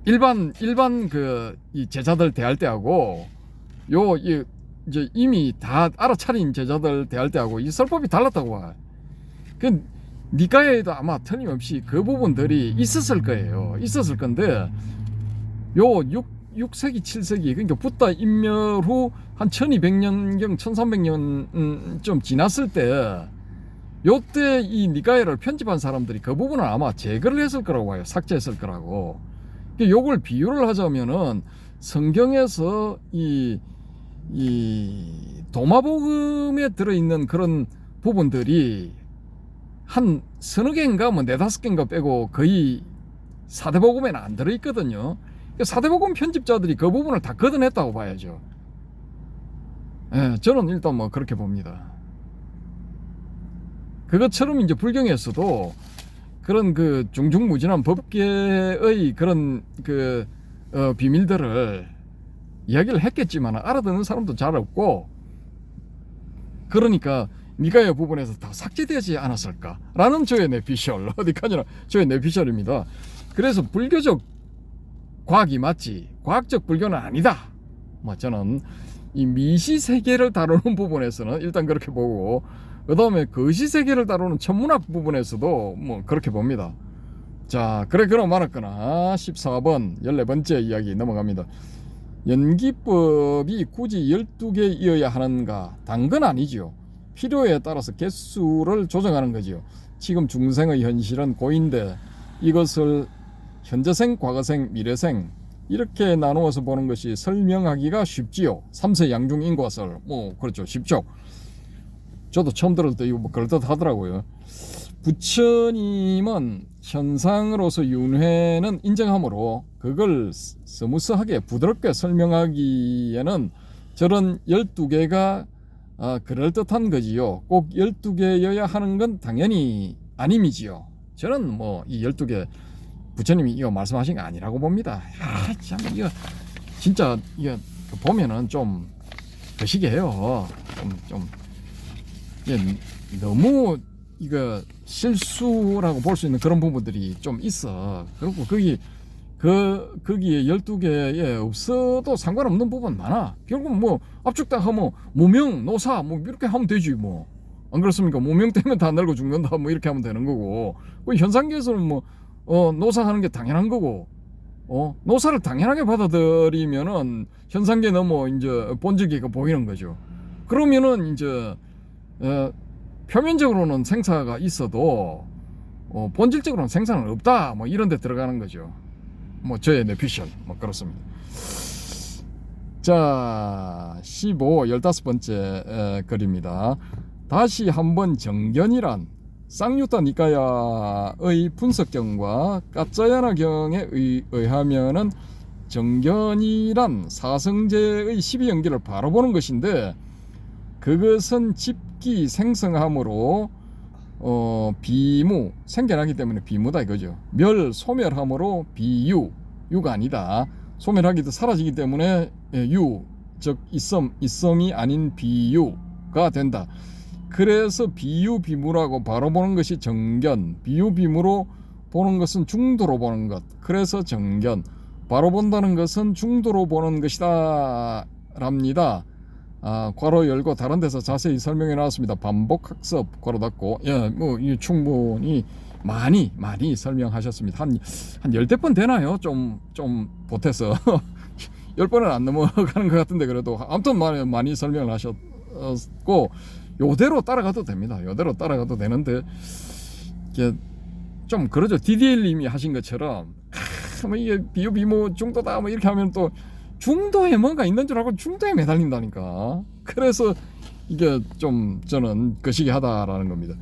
일반 이 제자들 대할 때하고 이제 이미 다 알아차린 제자들 대할 때하고 이 설법이 달랐다고 봐. 그 니까에도 아마 틀림없이 그 부분들이 있었을 거예요. 있었을 건데, 6세기 7세기, 그러니까 붓다 인멸 후 한 1200년경 1300년 좀 지났을 때, 요때 이 니까에를 편집한 사람들이 그 부분을 아마 제거를 했을 거라고 봐요. 삭제했을 거라고. 요걸 비유를 하자면은 성경에서 이 도마복음에 들어있는 그런 부분들이 한 서너 개인가 뭐 4-5개인가 빼고 거의 사대복음에는 안 들어있거든요. 사대복음 편집자들이 그 부분을 다 걷어냈다고 봐야죠. 저는 일단 뭐 그렇게 봅니다. 그것처럼 이제 불경에서도 그런 그 중중무진한 법계의 그런 비밀들을 이야기를 했겠지만 알아듣는 사람도 잘 없고, 그러니까 니가야 부분에서 다 삭제되지 않았을까라는 저의 내피셜, 어디까지나 저의 내피셜입니다. 그래서 불교적 과학이 맞지 과학적 불교는 아니다. 저는 이 미시세계를 다루는 부분에서는 일단 그렇게 보고, 그 다음에 거시세계를 다루는 천문학 부분에서도 뭐 그렇게 봅니다. 자, 그럼 말았거나 14번 14번째 이야기 넘어갑니다. 연기법이 굳이 12개이어야 하는가? 당근 아니지요. 필요에 따라서 개수를 조정하는 거지요. 지금 중생의 현실은 고인데 이것을 현재생, 과거생, 미래생 이렇게 나누어서 보는 것이 설명하기가 쉽지요. 3세 양중 인과설, 그렇죠, 쉽죠. 저도 처음 들을 때 이거 뭐 그럴듯하더라고요. 부처님은 현상으로서 윤회는 인정하므로 그걸 스무스하게 부드럽게 설명하기에는 저런 12개가 그럴듯한 거지요. 꼭 12개여야 하는 건 당연히 아님이지요. 저는 뭐 이 12개 부처님이 이거 말씀하신 게 아니라고 봅니다. 참 이거 진짜 이거 보면은 좀 거시기해요. 좀 너무 이거 실수라고 볼 수 있는 그런 부분들이 좀 있어. 그리고 거기에 12개에 없어도 상관없는 부분 많아. 결국 뭐 압축딱 하면 무명, 노사 뭐 이렇게 하면 되지 뭐. 안 그렇습니까? 무명 때문에 다 늙어 죽는다 뭐 이렇게 하면 되는 거고. 현상계에서는 뭐 노사하는 게 당연한 거고. 노사를 당연하게 받아들이면은 현상계 넘어 이제 본질계가 보이는 거죠. 그러면은 이제 표면적으로는 생사가 있어도 본질적으로는 생사는 없다 뭐 이런 데 들어가는 거죠. 뭐 저의 내피셜 뭐 그렇습니다. 자 15번째 글입니다. 다시 한번 정견이란 쌍유타 니까야의 분석경과 까짜야나경에 의하면은 정견이란 사성제의 12연기를 바로 보는 것인데 그것은 집기 생성함으로 비무 생겨나기 때문에 비무다 이거죠. 멸 소멸함으로 비유 유가 아니다. 소멸하기도 사라지기 때문에 유 즉 있음이 아닌 비유가 된다. 그래서 비유 비무라고 바로 보는 것이 정견, 비유 비무로 보는 것은 중도로 보는 것. 그래서 정견, 바로 본다는 것은 중도로 보는 것이다 랍니다. 괄호 열고 다른 데서 자세히 설명해 놨습니다. 반복 학습 괄호 닫고. 뭐 충분히 많이 설명하셨습니다. 한 10대 번 되나요? 좀 보태서 10번은 안 넘어가는 것 같은데 그래도 아무튼 많이 설명을 하셨고 요대로 따라가도 됩니다. 요대로 따라가도 되는데 이게 좀 그러죠. DDL님이 하신 것처럼 뭐 이게 비유 비무 중도다 뭐 이렇게 하면 또 중도에 뭔가 있는 줄 알고 중도에 매달린다니까. 그래서 이게 좀 저는 거시기하다라는 겁니다.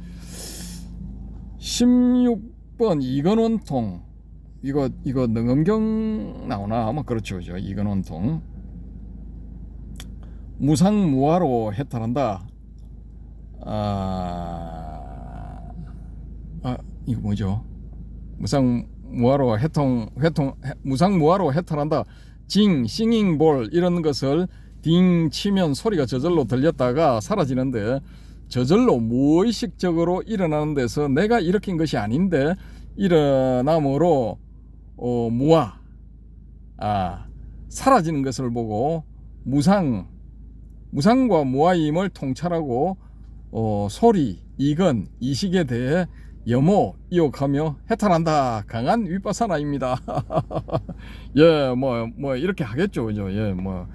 16번 이건원통 이거 능엄경 나오나 아마 그렇죠. 이건원통 무상무화로 해탈한다. 이거 뭐죠? 무상무화로 무상무화로 해탈한다. 징, 싱잉볼 이런 것을 딩 치면 소리가 저절로 들렸다가 사라지는데 저절로 무의식적으로 일어나는 데서 내가 일으킨 것이 아닌데 일어남으로 무화 사라지는 것을 보고 무상과 무화임을 통찰하고 소리, 이건, 이식에 대해 염호, 이욕하며 해탈한다. 강한 위파사나입니다. 예, 뭐 이렇게 하겠죠, 그죠? 예, 뭐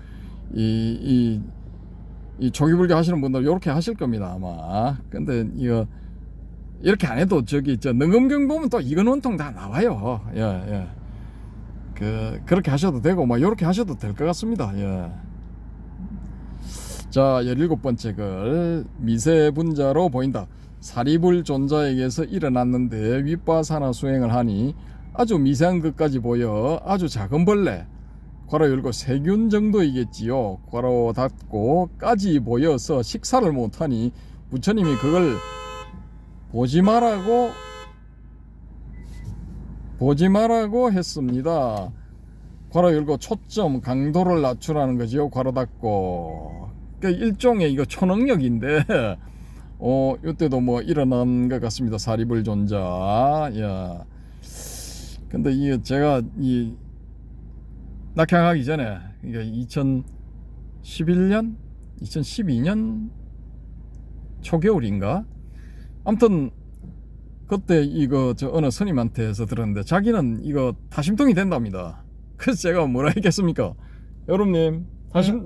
이 조기불교 하시는 분들 이렇게 하실 겁니다, 아마. 근데 이거 이렇게 안 해도 능엄경 보면 또 이건 온통 다 나와요. 예. 그렇게 하셔도 되고 뭐 이렇게 하셔도 될 것 같습니다. 예. 자, 17번째 글 미세분자로 보인다. 사리불 존자에게서 일어났는데 윗바사나 수행을 하니 아주 미세한 것까지 보여 아주 작은 벌레 괄호 열고 세균 정도이겠지요. 괄호 닫고 까지 보여서 식사를 못하니 부처님이 그걸 보지 말라고 했습니다. 괄호 열고 초점 강도를 낮추라는 거지요. 괄호 닫고. 그러니까 일종의 이거 초능력인데 이때도 뭐 일어난 것 같습니다. 사리불 존자. 야. 근데 이게 제가 낙향하기 전에 그러니까 2011년 2012년 초겨울인가 아무튼 그때 이거 어느 스님한테서 들었는데 자기는 이거 다심통이 된답니다. 그래서 제가 뭐라 했겠습니까? 여러분님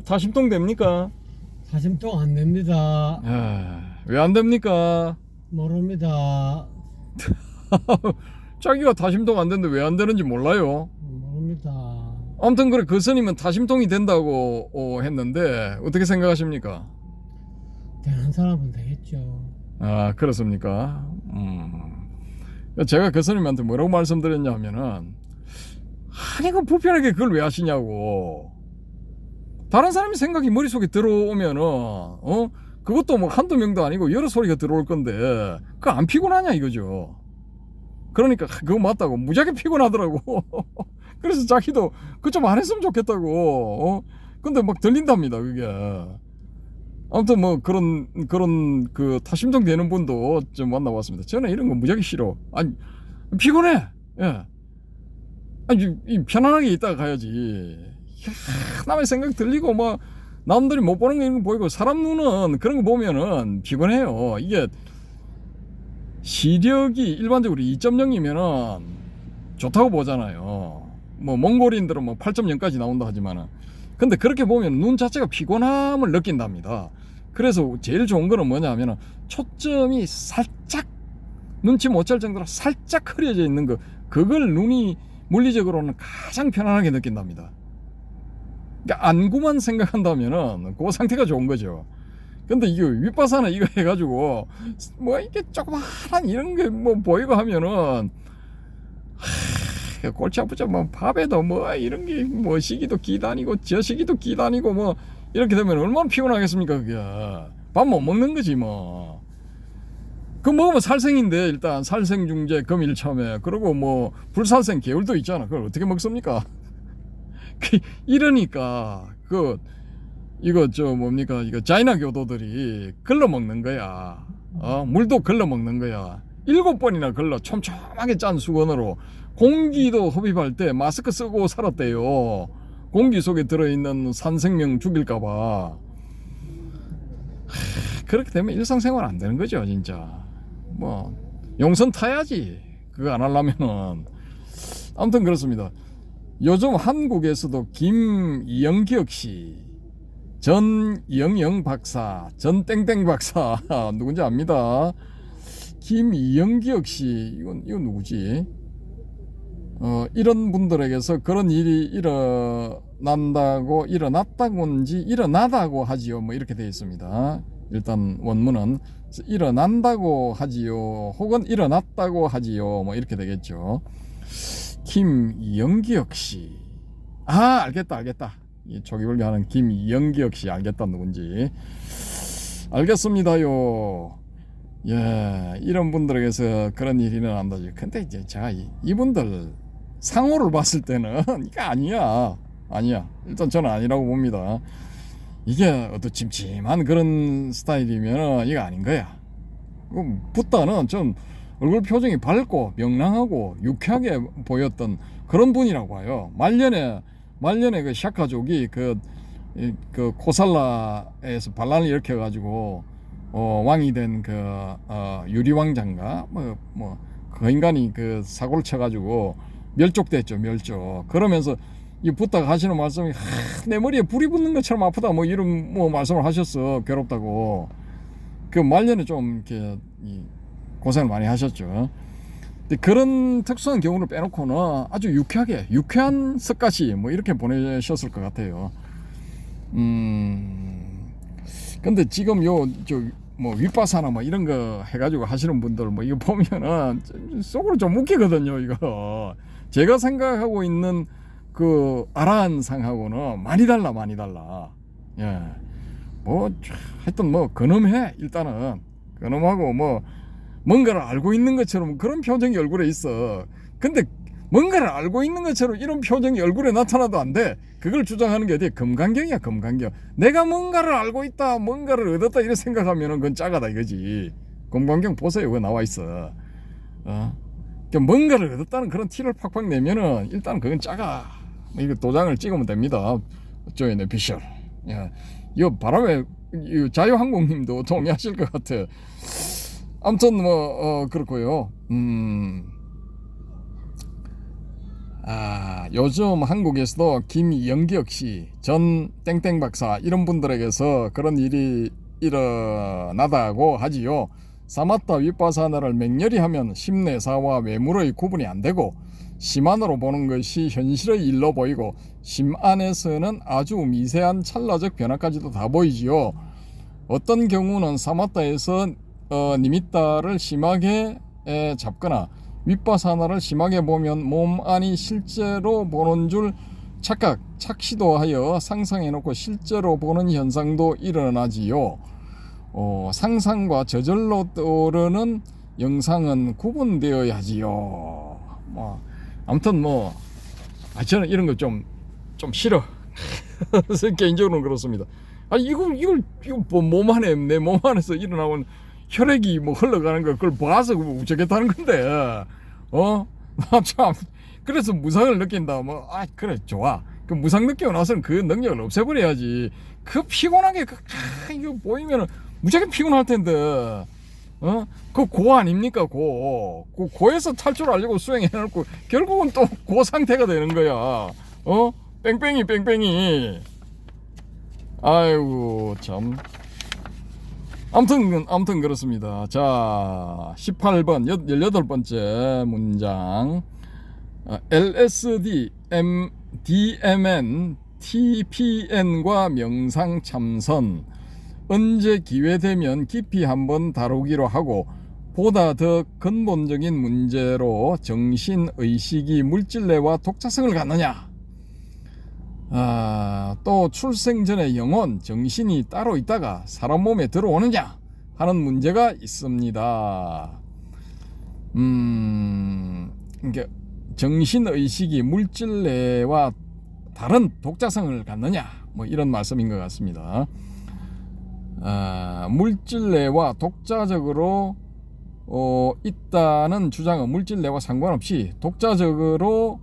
다심통 됩니까? 다심통 안 됩니다. 왜 안 됩니까? 모릅니다. 자기가 다심통 안 되는데 왜 안 되는지 몰라요. 모릅니다. 아무튼 그래 그 스님은 다심통이 된다고 했는데 어떻게 생각하십니까? 되는 사람은 되겠죠. 아, 그렇습니까? 제가 그 스님한테 뭐라고 말씀드렸냐면은, 아니, 그 불편하게 그걸 왜 하시냐고. 다른 사람이 생각이 머릿속에 들어오면은, 그것도 뭐 한두 명도 아니고 여러 소리가 들어올 건데, 그거 안 피곤하냐 이거죠. 그러니까, 그거 맞다고. 무지하게 피곤하더라고. 그래서 자기도 그거 좀 안 했으면 좋겠다고. 근데 막 들린답니다, 그게. 아무튼 뭐 그런 그 타심정 되는 분도 좀 만나봤습니다. 저는 이런 거 무지하게 싫어. 아니, 피곤해. 예. 아니, 편안하게 있다가 가야지. 남의 생각 들리고 뭐 남들이 못 보는 거 이런 거 보이고, 사람 눈은 그런 거 보면은 피곤해요. 이게 시력이 일반적으로 2.0이면은 좋다고 보잖아요. 뭐 몽골인들은 뭐 8.0까지 나온다 하지만은, 근데 그렇게 보면 눈 자체가 피곤함을 느낀답니다. 그래서 제일 좋은 거는 뭐냐면은 초점이 살짝, 눈치 못 챌 정도로 살짝 흐려져 있는 거, 그걸 눈이 물리적으로는 가장 편안하게 느낀답니다. 그러니까 안구만 생각한다면은 그 상태가 좋은 거죠. 근데 이게 윗바사나 이거 해가지고 뭐 이게 조그마한 이런 게 뭐 보이고 하면은, 골치 아프죠. 뭐 밥에도 뭐 이런 게 뭐 시기도 기다니고 저 시기도 기다니고 뭐 이렇게 되면 얼마나 피곤하겠습니까. 그게 밥 못 먹는 거지 뭐. 그 먹으면 살생인데, 일단 살생중재 금일첨에, 그리고 뭐 불살생 개울도 있잖아. 그걸 어떻게 먹습니까? 이러니까 이거 저 뭡니까, 이거 자이나 교도들이 걸러 먹는 거야. 물도 걸러 먹는 거야. 7번이나 걸러 촘촘하게 짠 수건으로. 공기도 흡입할 때 마스크 쓰고 살았대요. 공기 속에 들어있는 산생명 죽일까봐. 그렇게 되면 일상생활 안 되는 거죠, 진짜. 뭐 용선 타야지, 그거 안 하려면은. 아무튼 그렇습니다. 요즘 한국에서도 김영기혁 씨, 전 영영 박사, 전 땡땡 박사 누군지 압니다. 김영기혁 씨, 이건 누구지? 이런 분들에게서 그런 일이 일어났다고인지 일어나다고 하지요, 뭐 이렇게 되어 있습니다. 일단 원문은 일어난다고 하지요, 혹은 일어났다고 하지요, 뭐 이렇게 되겠죠. 김영기혁 씨, 알겠다. 이 조기불교하는 김영기혁 씨, 알겠다, 누군지. 알겠습니다요. 예, 이런 분들에게서 그런 일이 일어난다지. 근데 이제 제가 이분들 상호를 봤을 때는 이게 아니야. 일단 저는 아니라고 봅니다. 이게 어두침침한 그런 스타일이면 이거 아닌 거야. 붓다는 좀 얼굴 표정이 밝고 명랑하고 유쾌하게 보였던 그런 분이라고 봐요. 말년에 그 샤카족이 그 코살라에서 반란을 일으켜가지고 왕이 된 유리왕자인가 그 인간이 그 사고를 쳐가지고 멸족됐죠. 그러면서 이 붓다가 하시는 말씀이, 내 머리에 불이 붙는 것처럼 아프다, 뭐 이런 뭐 말씀을 하셨어. 괴롭다고. 그 말년에 좀 이렇게 고생을 많이 하셨죠. 근데 그런 특수한 경우를 빼놓고는 아주 유쾌한 석가시 뭐 이렇게 보내셨을 것 같아요. 근데 지금 뭐 윗바사나 뭐 이런 거 해가지고 하시는 분들 뭐 이거 보면은 속으로 좀 웃기거든요. 이거 제가 생각하고 있는 그 아라한상하고는 많이 달라. 예, 뭐 하여튼 뭐 근엄해. 일단은 근엄하고 뭐 뭔가를 알고 있는 것처럼 그런 표정이 얼굴에 있어. 근데 뭔가를 알고 있는 것처럼 이런 표정이 얼굴에 나타나도 안 돼. 그걸 주장하는 게 어디야? 금강경이야, 금강경. 내가 뭔가를 알고 있다, 뭔가를 얻었다 이렇게 생각하면은 그건 짜가다 이거지. 금강경 보세요, 그거 나와 있어. 뭔가를 얻었다는 그런 티를 팍팍 내면은 일단 그건 짜가. 이거 도장을 찍으면 됩니다. 조인 오피셜. 예. 이거 바람에 자유항공님도 동의하실 것 같아. 아무튼 뭐 그렇고요. 요즘 한국에서도 김영기혁 씨, 전 땡땡 박사 이런 분들에게서 그런 일이 일어나다고 하지요. 사마타 윗바사나를 맹렬히 하면 심내사와 외물의 구분이 안 되고 심 안으로 보는 것이 현실의 일로 보이고 심 안에서는 아주 미세한 찰나적 변화까지도 다 보이지요. 어떤 경우는 사마타에서 니미따를 심하게 잡거나 윗바사나를 심하게 보면 몸 안이 실제로 보는 줄 착시도하여 상상해놓고 실제로 보는 현상도 일어나지요. 상상과 저절로 떠오르는 영상은 구분되어야지요. 뭐 아무튼 저는 이런 거 좀 싫어. 그래서 개인적으로는 그렇습니다. 이걸 몸 안에 내 몸 안에서 일어나온 혈액이 흘러가는 거 그걸 봐서 우쩌겠다는 건데 나 참 그래서 무상을 느낀다. 그래 좋아. 그 무상 느끼고 나서는 그 능력을 없애버려야지. 그 피곤하게 이거 보이면은 무지하게 피곤할 텐데 그 고 아닙니까 고에서 탈출하려고 수행해놓고 결국은 또 고 상태가 되는 거야. 뺑뺑이 아이고 참. 아무튼 그렇습니다. 자 18번 18번째 문장 LSD, DMN, TPN과 명상 참선 언제 기회되면 깊이 한번 다루기로 하고 보다 더 근본적인 문제로 정신의식이 물질내와 독자성을 갖느냐 또 출생 전에 영혼, 정신이 따로 있다가 사람 몸에 들어오느냐 하는 문제가 있습니다. 그러니까 정신의식이 물질내와 다른 독자성을 갖느냐 이런 말씀인 것 같습니다. 물질내와 독자적으로 있다는 주장은 물질내와 상관없이 독자적으로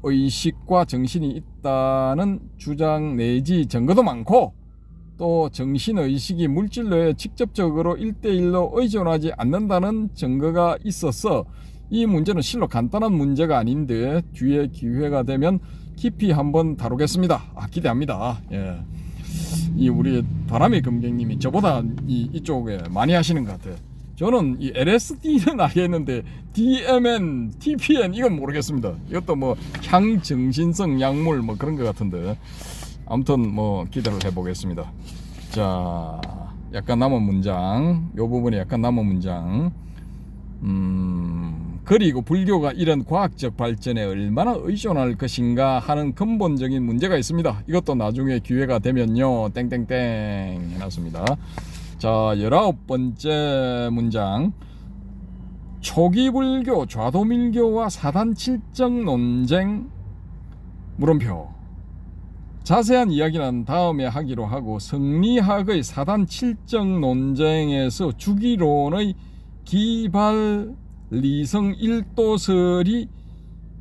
의식과 정신이 있다는 주장 내지 증거도 많고 또 정신의식이 물질내에 직접적으로 1대1로 의존하지 않는다는 증거가 있어서 이 문제는 실로 간단한 문제가 아닌데 뒤에 기회가 되면 깊이 한번 다루겠습니다. 기대합니다. 예. 이 우리 바람의 금객님이 저보다 이쪽에 많이 하시는 것 같아요. 저는 이 LSD는 알겠는데 DMN, TPN 이건 모르겠습니다. 이것도 향정신성 약물 그런 것 같은데 아무튼 기대를 해보겠습니다. 자, 약간 남은 문장, 요 부분에 약간 남은 문장. 그리고 불교가 이런 과학적 발전에 얼마나 의존할 것인가 하는 근본적인 문제가 있습니다. 이것도 나중에 기회가 되면요 땡땡땡 해놨습니다. 자 19번째 문장 초기 불교 좌도밀교와 사단 칠정 논쟁 물음표 자세한 이야기는 다음에 하기로 하고 성리학의 사단 칠정 논쟁에서 주기론의 기발 리성 1도설이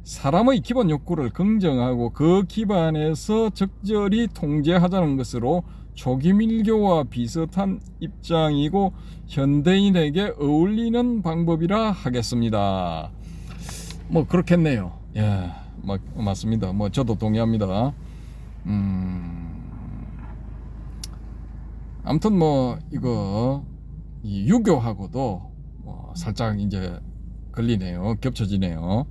사람의 기본 욕구를 긍정하고 그 기반에서 적절히 통제하자는 것으로 초기밀교와 비슷한 입장이고 현대인에게 어울리는 방법이라 하겠습니다. 그렇겠네요. 예, 맞습니다. 저도 동의합니다. 아무튼 이거 이 유교하고도 살짝 이제 걸리네요. 겹쳐지네요.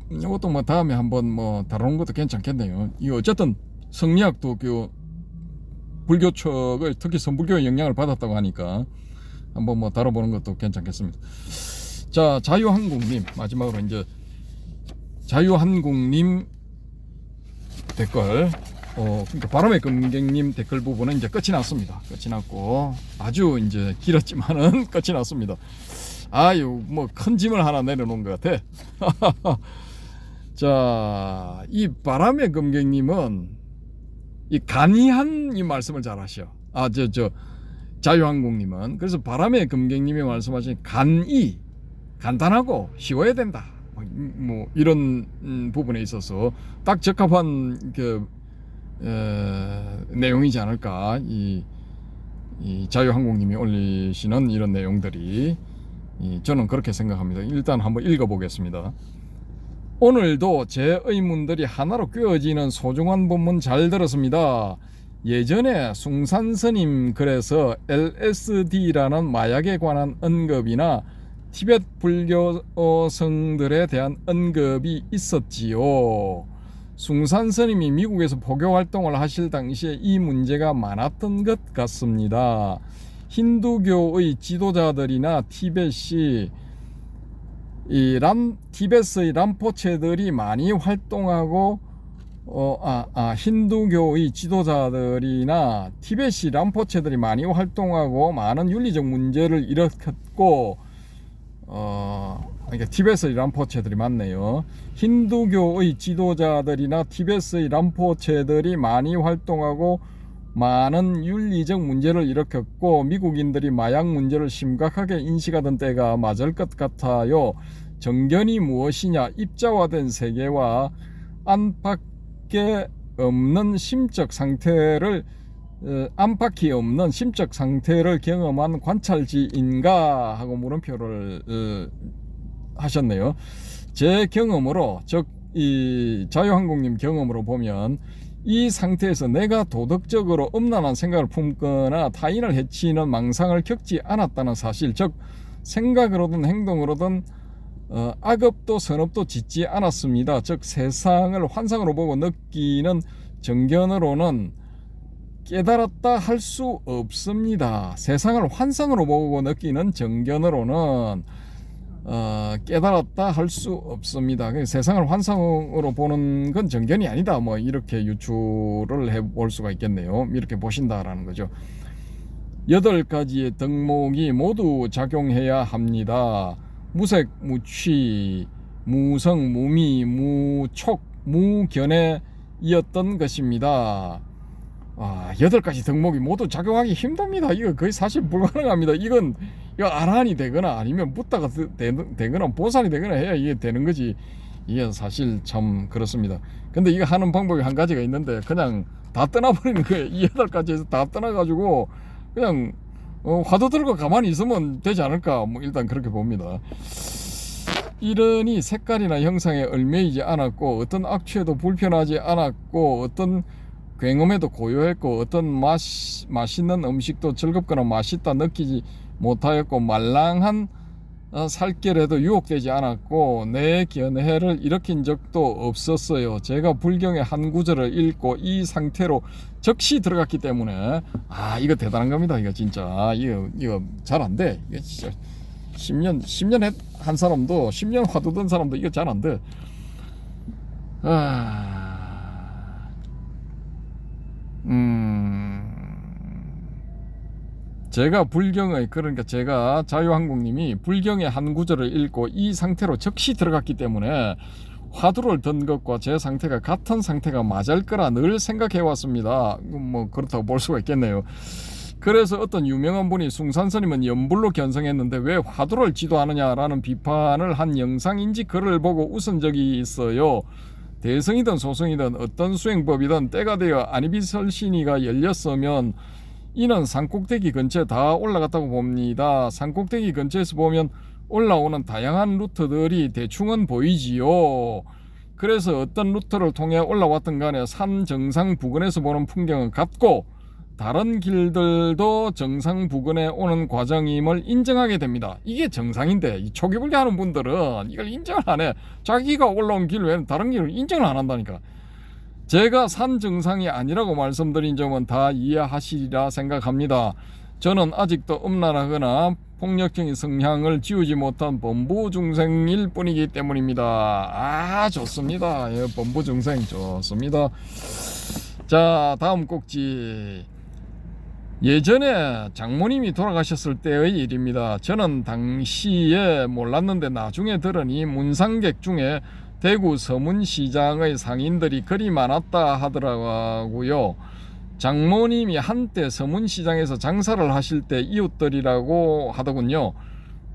이것도 다음에 한번 다루는 것도 괜찮겠네요. 이 어쨌든 성리학도 불교 쪽을 특히 선불교의 영향을 받았다고 하니까 한번 다뤄보는 것도 괜찮겠습니다. 자 자유한국님 마지막으로 이제 자유한국님 댓글 그러니까 바람의 금객님 댓글 부분은 이제 끝이 났습니다. 끝이 났고 아주 이제 길었지만은 끝이 났습니다. 아유 큰 짐을 하나 내려놓은 것 같아. 자, 이 바람의 금객님은 이 간이한 이 말씀을 잘 하셔. 자유한국님은 그래서 바람의 금객님이 말씀하신 간단하고 쉬워야 된다. 이런 부분에 있어서 딱 적합한 내용이지 않을까. 이 자유한국님이 올리시는 이런 내용들이 저는 그렇게 생각합니다. 일단 한번 읽어보겠습니다. 오늘도 제 의문들이 하나로 꿰어지는 소중한 본문 잘 들었습니다. 예전에 숭산스님 글에서 LSD라는 마약에 관한 언급이나 티베트 불교 성들에 대한 언급이 있었지요. 숭산 스님이 미국에서 포교 활동을 하실 당시에 이 문제가 많았던 것 같습니다. 힌두교의 지도자들이나 티베트의 람포체들이 많이 활동하고 힌두교의 지도자들이나 티베시 람포체들이 많이 활동하고 많은 윤리적 문제를 일으켰고 그러니까 티베트의 람포체들이 많네요. 힌두교의 지도자들이나 티베트의 람포체들이 많이 활동하고 많은 윤리적 문제를 일으켰고 미국인들이 마약 문제를 심각하게 인식하던 때가 맞을 것 같아요. 정견이 무엇이냐? 입자화된 세계와 안팎이 없는 심적 상태를 경험한 관찰지인가 하고 물음표를 하셨네요. 제 경험으로, 즉 이 자유항공님 경험으로 보면 이 상태에서 내가 도덕적으로 음란한 생각을 품거나 타인을 해치는 망상을 겪지 않았다는 사실, 즉 생각으로든 행동으로든 악업도 선업도 짓지 않았습니다. 즉 세상을 환상으로 보고 느끼는 정견으로는 깨달았다 할 수 없습니다. 세상을 환상으로 보고 느끼는 정견으로는 깨달았다 할 수 없습니다. 세상을 환상으로 보는 건 정견이 아니다, 뭐 이렇게 유추를 해볼 수가 있겠네요. 이렇게 보신다라는 거죠. 8가지의 덕목이 모두 작용해야 합니다. 무색, 무취, 무성, 무미, 무촉, 무견에 이었던 것입니다. 8가지 덕목이 모두 작용하기 힘듭니다. 이거 거의 사실 불가능합니다. 이거 아란이 되거나 아니면 붓다가 되거나 보살이 되거나 해야 이게 되는 거지. 이게 사실 참 그렇습니다. 근데 이거 하는 방법이 한 가지가 있는데 그냥 다 떠나버리는 거예요. 이 8가지에서 다 떠나가지고 그냥 화두 들고 가만히 있으면 되지 않을까, 뭐 일단 그렇게 봅니다. 이러니 색깔이나 형상에 얽매이지 않았고 어떤 악취에도 불편하지 않았고 어떤 굉음에도 고요했고 어떤 맛있는 음식도 즐겁거나 맛있다 느끼지 못하였고 말랑한 살결에도 유혹되지 않았고 내 견해를 일으킨 적도 없었어요. 제가 불경의 한 구절을 읽고 이 상태로 즉시 들어갔기 때문에 이거 대단한 겁니다. 이거 진짜 이거 잘 안 돼. 이거 진짜 10년 한 사람도 10년 화두 든 사람도 이거 잘 안 돼. 제가 불경의, 그러니까 제가 자유항공님이 불경의 한 구절을 읽고 이 상태로 즉시 들어갔기 때문에 화두를 든 것과 제 상태가 같은 상태가 맞을 거라 늘 생각해 왔습니다. 뭐 그렇다고 볼 수가 있겠네요. 그래서 어떤 유명한 분이 숭산스님은 연불로 견성했는데 왜 화두를 지도하느냐라는 비판을 한 영상인지 글을 보고 웃은 적이 있어요. 대성이든 소성이든 어떤 수행법이든 때가 되어 아니비설신이가 열렸으면 이는 산꼭대기 근처에 다 올라갔다고 봅니다. 산꼭대기 근처에서 보면 올라오는 다양한 루트들이 대충은 보이지요. 그래서 어떤 루트를 통해 올라왔든 간에 산 정상 부근에서 보는 풍경은 같고 다른 길들도 정상 부근에 오는 과정임을 인정하게 됩니다. 이게 정상인데 이 초기불교 하는 분들은 이걸 인정을 안 해. 자기가 올라온 길 외에는 다른 길을 인정을 안 한다니까. 제가 산 정상이 아니라고 말씀드린 점은 다 이해하시리라 생각합니다. 저는 아직도 음란하거나 폭력적인 성향을 지우지 못한 범부중생일 뿐이기 때문입니다. 좋습니다. 범부중생 좋습니다. 자, 다음 꼭지. 예전에 장모님이 돌아가셨을 때의 일입니다. 저는 당시에 몰랐는데 나중에 들으니 문상객 중에 대구 서문시장의 상인들이 그리 많았다 하더라고요. 장모님이 한때 서문시장에서 장사를 하실 때 이웃들이라고 하더군요.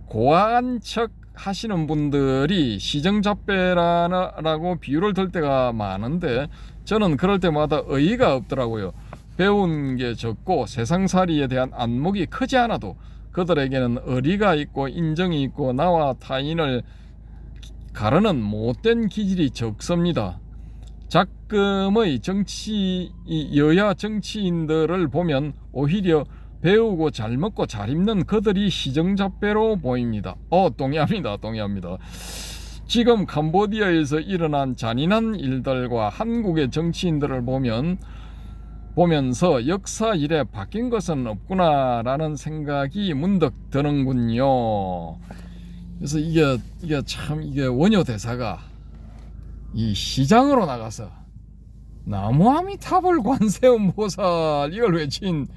고아한 척 하시는 분들이 시정잡배라고 비유를 들 때가 많은데 저는 그럴 때마다 어이가 없더라고요. 배운 게 적고 세상살이에 대한 안목이 크지 않아도 그들에게는 어리가 있고 인정이 있고 나와 타인을 가르는 못된 기질이 적습니다. 작금의 여야 정치인들을 보면 오히려 배우고 잘 먹고 잘 입는 그들이 시정잡배로 보입니다. 동의합니다. 지금 캄보디아에서 일어난 잔인한 일들과 한국의 정치인들을 보면서 역사 이래 바뀐 것은 없구나라는 생각이 문득 드는군요. 그래서 이게 참 원효 대사가 이 시장으로 나가서 나무아미타불 관세음보살 이걸 외친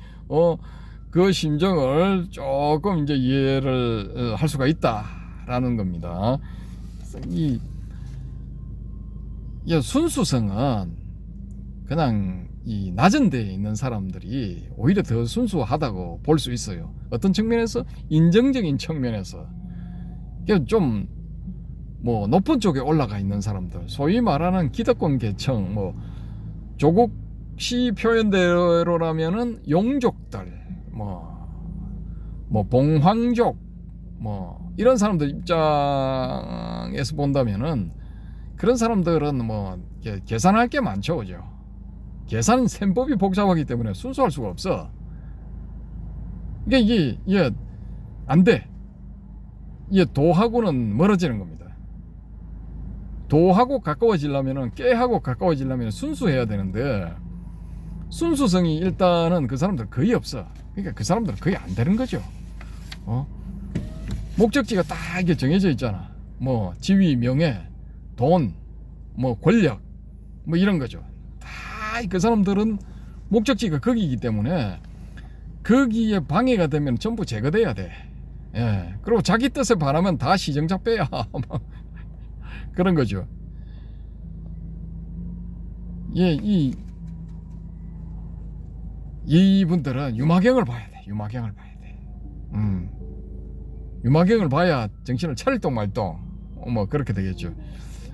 그 심정을 조금 이제 이해를 할 수가 있다라는 겁니다. 이 순수성은 그냥 이 낮은 데에 있는 사람들이 오히려 더 순수하다고 볼 수 있어요. 어떤 측면에서 인정적인 측면에서 좀 뭐 높은 쪽에 올라가 있는 사람들, 소위 말하는 기득권 계층, 뭐 조국시 표현대로라면은 용족들, 뭐 봉황족, 뭐 이런 사람들 입장에서 본다면은 그런 사람들은 뭐 계산할 게 많죠, 그죠? 계산 셈법이 복잡하기 때문에 순수할 수가 없어. 이게 안 돼. 이게 도하고는 멀어지는 겁니다. 도하고 가까워지려면은 깨하고 가까워지려면 순수해야 되는데 순수성이 일단은 그 사람들 거의 없어. 그러니까 그 사람들은 거의 안 되는 거죠. 목적지가 딱 이게 정해져 있잖아. 뭐 지위, 명예, 돈, 뭐 권력, 뭐 이런 거죠. 다 그 사람들은 목적지가 거기이기 때문에 거기에 방해가 되면 전부 제거돼야 돼. 예. 그리고 자기 뜻에 반하면 다 시정잡배야. 그런 거죠. 예, 이분들은 유마경을 봐야 돼. 유마경을 봐야 돼. 유마경을 봐야 정신을 차릴 똥 말똥 뭐 그렇게 되겠죠.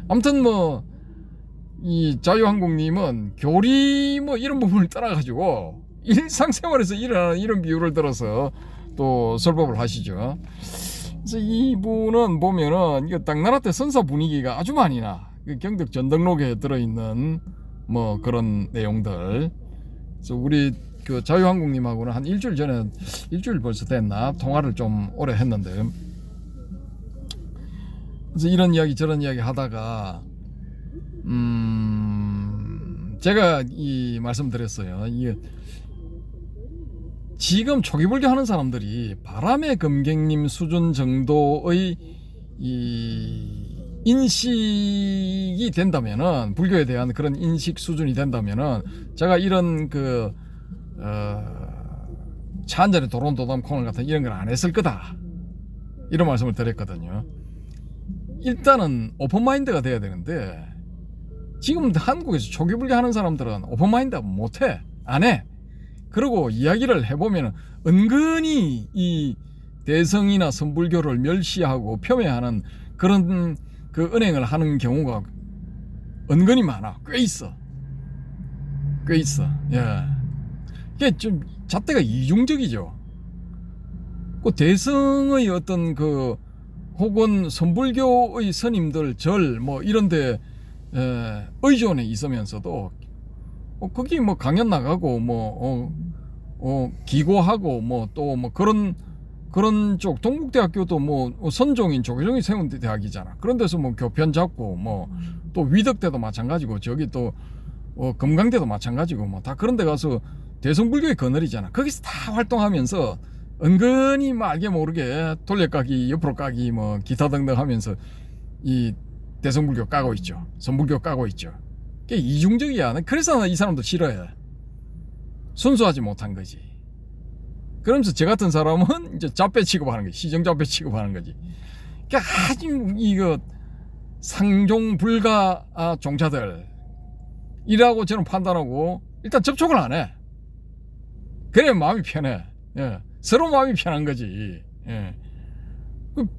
아무튼 뭐 이 자유한국님은 교리 뭐 이런 부분을 따라가지고 일상생활에서 일어나는 이런 비유를 들어서 또 설법을 하시죠. 그래서 이분은 보면은 이거 당나라 때 선사 분위기가 아주 많이 나. 경덕 전등록에 들어있는 뭐 그런 내용들. 그래서 우리 그 자유한국님하고는 한 일주일 벌써 됐나 통화를 좀 오래 했는데, 그래서 이런 이야기 저런 이야기 하다가 제가 이 말씀드렸어요. 이게 지금 초기불교 하는 사람들이 바람의 금객님 수준 정도의 이 인식이 된다면은, 불교에 대한 그런 인식 수준이 된다면은 제가 이런 차 한 잔에 도론도담 코너 같은 이런 걸 안 했을 거다, 이런 말씀을 드렸거든요. 일단은 오픈마인드가 돼야 되는데 지금 한국에서 초기불교 하는 사람들은 오픈마인드 못해, 안 해. 그리고 이야기를 해보면 은근히 이 대성이나 선불교를 멸시하고 폄훼하는 그런 그 은행을 하는 경우가 은근히 많아. 꽤 있어. 예. 이게 좀 잣대가 이중적이죠. 그 대성의 어떤 혹은 선불교의 스님들 절 뭐 이런데 의존에 있으면서도 거기 뭐 강연 나가고 기고하고 뭐 또 뭐 그런 쪽 동국대학교도 뭐 선종인 조계종이 세운 대학이잖아. 그런 데서 뭐 교편 잡고 뭐 또 위덕대도 마찬가지고 저기 또 금강대도 마찬가지고 뭐 다 그런 데 가서 대성불교의 거늘이잖아. 거기서 다 활동하면서 은근히 뭐 알게 모르게 돌려까기, 옆으로 까기, 뭐 기타 등등 하면서 이 대성불교 까고 있죠. 선불교 까고 있죠. 그게 이중적이야. 그래서 이 사람도 싫어해. 순수하지 못한 거지. 그러면서 저 같은 사람은 이제 잡배 취급하는 거지. 시정잡배 취급하는 거지. 그러니까 아주 이거 상종 불가 종자들이라고 저는 판단하고 일단 접촉을 안 해. 그래 마음이 편해. 예. 서로 마음이 편한 거지. 예.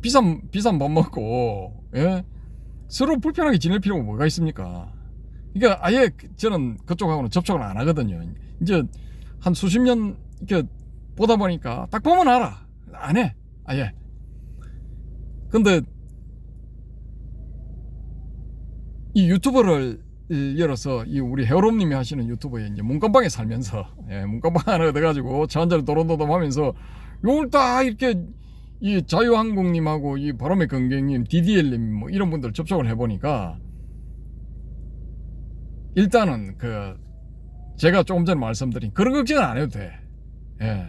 비싼 밥 먹고, 예. 서로 불편하게 지낼 필요가 뭐가 있습니까? 그러니까 아예 저는 그쪽하고는 접촉을 안 하거든요. 이제 한 수십 년 이렇게 보다 보니까 딱 보면 알아. 안 해. 아예. 근데 이 유튜버를 열어서 이 우리 헤어롬님이 하시는 유튜브에 이제 문간방에 살면서, 예, 문간방 하나 얻어가지고 차 한잔 도론도돔 하면서 요걸 딱 이렇게 이 자유한국님하고 이 바람의 건경님, DDL님 뭐 이런 분들 접촉을 해보니까 일단은 그 제가 조금 전에 말씀드린 그런 걱정은 안 해도 돼. 예.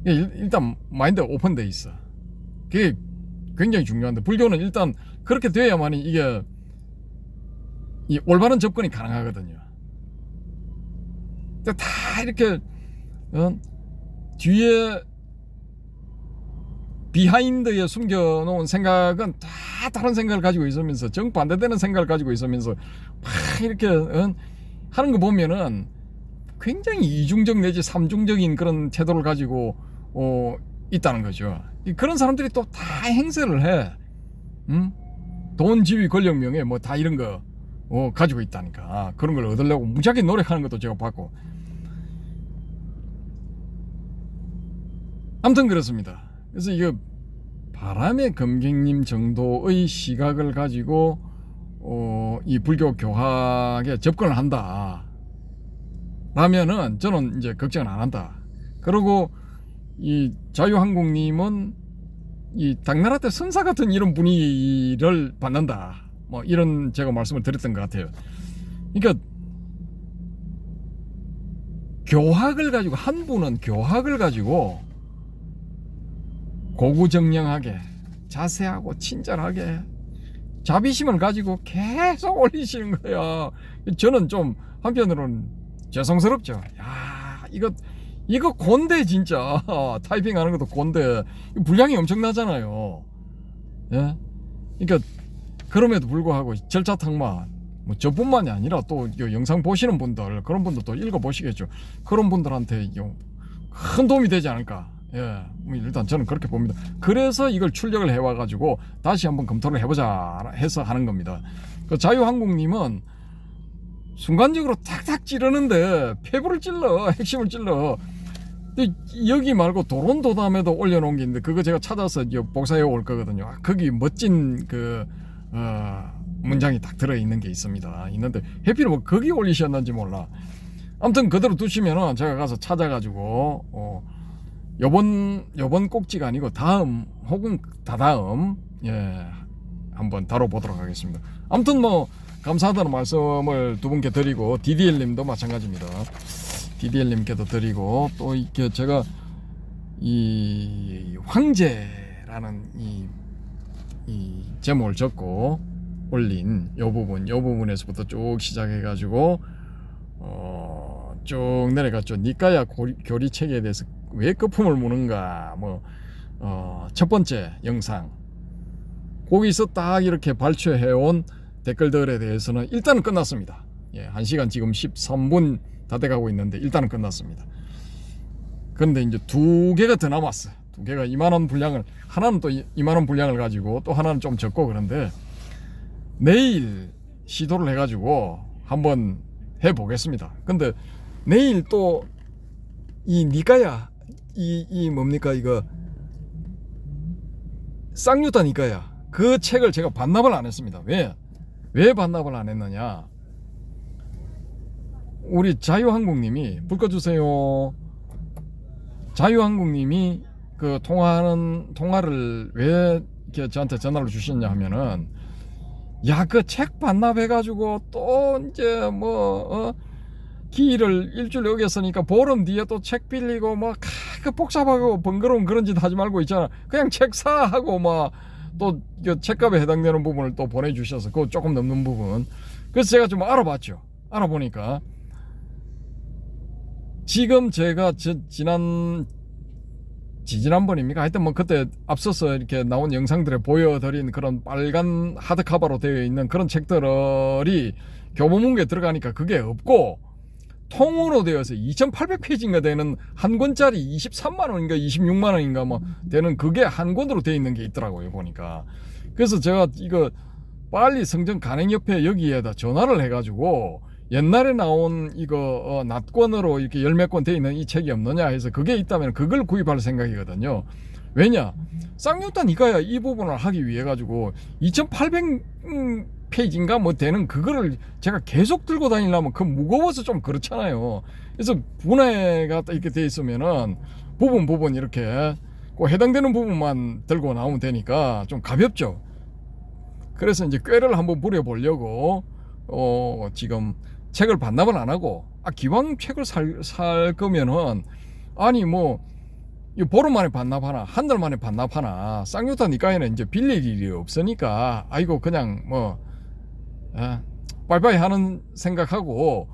일단 마인드 오픈돼 있어. 그게 굉장히 중요한데 불교는 일단 그렇게 돼야만이 이게 이 올바른 접근이 가능하거든요. 근데 다 이렇게 뒤에 비하인드에 숨겨놓은 생각은 다 다른 생각을 가지고 있으면서 정반대되는 생각을 가지고 있으면서 막 이렇게 하는 거 보면은 굉장히 이중적 내지 삼중적인 그런 태도를 가지고 있다는 거죠. 그런 사람들이 또 다 행세를 해. 돈, 지위, 권력, 명예 뭐 다 이런 거 가지고 있다니까. 그런 걸 얻으려고 무지하게 노력하는 것도 제가 봤고. 아무튼 그렇습니다. 그래서 이거 바람의 검객님 정도의 시각을 가지고 이 불교 교학에 접근을 한다 라면은 저는 이제 걱정은 안 한다. 그리고 이 자유한국님은 이 당나라 때 선사 같은 이런 분위기를 받는다. 뭐 이런 제가 말씀을 드렸던 것 같아요. 그러니까 교학을 가지고 한 분은 교학을 가지고 고구정령하게 자세하고 친절하게 자비심을 가지고 계속 올리시는 거야. 저는 좀 한편으로는 죄송스럽죠. 야, 이거 곤대 진짜. 타이핑하는 것도 곤대. 분량이 엄청나잖아요. 예? 그러니까 그럼에도 불구하고 절차탕만 뭐 저뿐만이 아니라 또 영상 보시는 분들 그런 분들도 읽어보시겠죠. 그런 분들한테 큰 도움이 되지 않을까. 예, 뭐 일단 저는 그렇게 봅니다. 그래서 이걸 출력을 해와가지고 다시 한번 검토를 해보자 해서 하는 겁니다. 그 자유한국님은 순간적으로 탁탁 찌르는데 폐부를 찔러, 핵심을 찔러. 근데 여기 말고 도론도담에도 올려놓은 게 있는데 그거 제가 찾아서 복사해 올 거거든요. 거기 멋진 문장이 딱 들어있는 게 있습니다. 있는데 해필 뭐 거기 올리셨는지 몰라. 아무튼 그대로 두시면은 제가 가서 찾아가지고 요번 꼭지가 아니고 다음 혹은 다다음 한번 다뤄보도록 하겠습니다. 아무튼 뭐 감사하다는 말씀을 두 분께 드리고 DDL님도 마찬가지입니다. DDL님께도 드리고 또 이렇게 제가 이 황제라는 이 제목을 적고 올린 요 부분에서부터 쭉 시작해가지고 쭉 내려갔죠. 니까야 교리 체계에 대해서 왜 거품을 무는가 첫 번째 영상 거기서 딱 이렇게 발췌해온 댓글들에 대해서는 일단은 끝났습니다. 1시간 지금 13분 다 돼가고 있는데 일단은 끝났습니다. 그런데 이제 두 개가 더 남았어요. 두 개가 2만원 분량을 하나는 또 2만원 분량을 가지고 또 하나는 좀 적고 그런데 내일 시도를 해가지고 한번 해보겠습니다. 근데 내일 또 이 니까야 이 뭡니까 이거 쌍유타 니까야 그 책을 제가 반납을 안 했습니다. 왜 반납을 안 했느냐? 우리 자유한국님이 불 꺼주세요. 자유한국님이 그 통화를 왜 이렇게 저한테 전화를 주셨냐 하면은 그 책 반납해가지고 또 이제 기일을 일주일 어겼으니까 보름 뒤에 또 책 빌리고 그 복잡하고 번거로운 그런 짓 하지 말고 있잖아. 그냥 책 사 하고 또 책값에 해당되는 부분을 또 보내주셔서 그거 조금 넘는 부분. 그래서 제가 좀 알아봤죠. 알아보니까 지금 제가 지지난번입니까? 하여튼 그때 앞서서 이렇게 나온 영상들에 보여드린 그런 빨간 하드카바로 되어 있는 그런 책들이 교보문고에 들어가니까 그게 없고 통으로 되어서 2800페이지인가 되는 한 권짜리 23만원인가 26만원인가 되는 그게 한 권으로 되어 있는 게 있더라고요 보니까. 그래서 제가 이거 빨리 성정 간행협회 여기에다 전화를 해가지고 옛날에 나온 이거 낫권으로 이렇게 열몇 권 되어 있는 이 책이 없느냐 해서 그게 있다면 그걸 구입할 생각이거든요. 왜냐? 쌍유타 니까야 이 부분을 하기 위해 가지고 2800페이지인가 되는 그거를 제가 계속 들고 다니려면 그 무거워서 좀 그렇잖아요. 그래서 분해가 이렇게 돼 있으면은 부분 이렇게 그 해당되는 부분만 들고 나오면 되니까 좀 가볍죠. 그래서 이제 꾀를 한번 부려보려고 지금 책을 반납은 안 하고 기왕 책을 살 거면은 아니 뭐 이 보름 만에 반납하나 한 달 만에 반납하나 쌍요타 니까에는 이제 빌릴 일이 없으니까 아이고 그냥 뭐 빠이빠이 하는 생각하고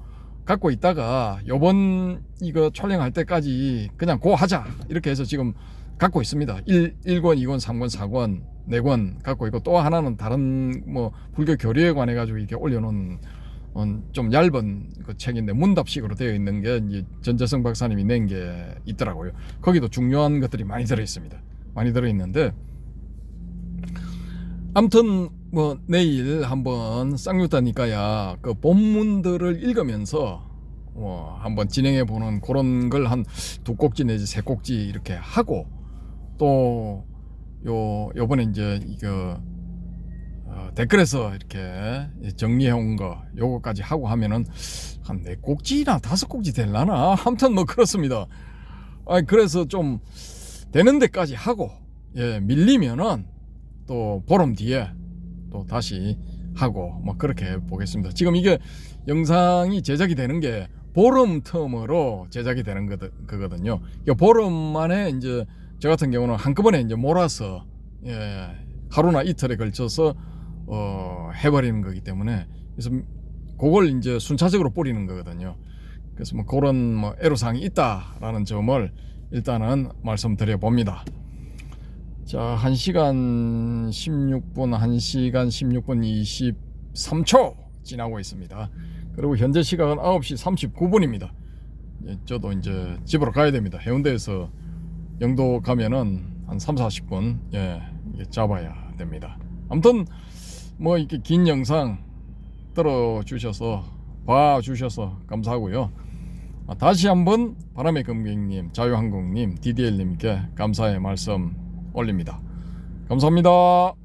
갖고 있다가 요번 이거 촬영할 때까지 그냥 고 하자 이렇게 해서 지금 갖고 있습니다. 1권, 2권, 3권, 4권, 4권 갖고 있고 또 하나는 다른 뭐 불교 교리에 관해 가지고 이렇게 올려놓은 좀 얇은 그 책인데 문답식으로 되어 있는 게 이제 전재성 박사님이 낸 게 있더라고요. 거기도 중요한 것들이 많이 들어 있습니다. 많이 들어 있는데 아무튼 뭐 내일 한번 쌍유타니까야 그 본문들을 읽으면서 한번 진행해 보는 그런 걸 한 2꼭지 내지 3꼭지 이렇게 하고 또 요번에 이제 이거 댓글에서 이렇게 정리해 온 거 요거까지 하고 하면은 한 4꼭지나 5꼭지 될라나 아무튼 뭐 그렇습니다. 그래서 좀 되는 데까지 하고 밀리면은 또 보름 뒤에 또 다시 하고 뭐 그렇게 보겠습니다. 지금 이게 영상이 제작이 되는 게 보름 텀으로 제작이 되는 거거든요. 보름 만에 이제 저 같은 경우는 한꺼번에 이제 몰아서 하루나 이틀에 걸쳐서 해버리는 거기 때문에 그래서 그걸 이제 순차적으로 뿌리는 거거든요. 그래서 뭐 그런 뭐 애로사항이 있다라는 점을 일단은 말씀드려 봅니다. 자, 1시간 16분, 1시간 16분 23초 지나고 있습니다. 그리고 현재 시각은 9시 39분입니다. 저도 이제 집으로 가야 됩니다. 해운대에서 영도 가면은 한 3-40분 잡아야 됩니다. 아무튼 뭐 이렇게 긴 영상 들어주셔서 봐주셔서 감사하고요. 다시 한번 바람의 금객님, 자유한국님, DDL님께 감사의 말씀 올립니다. 감사합니다.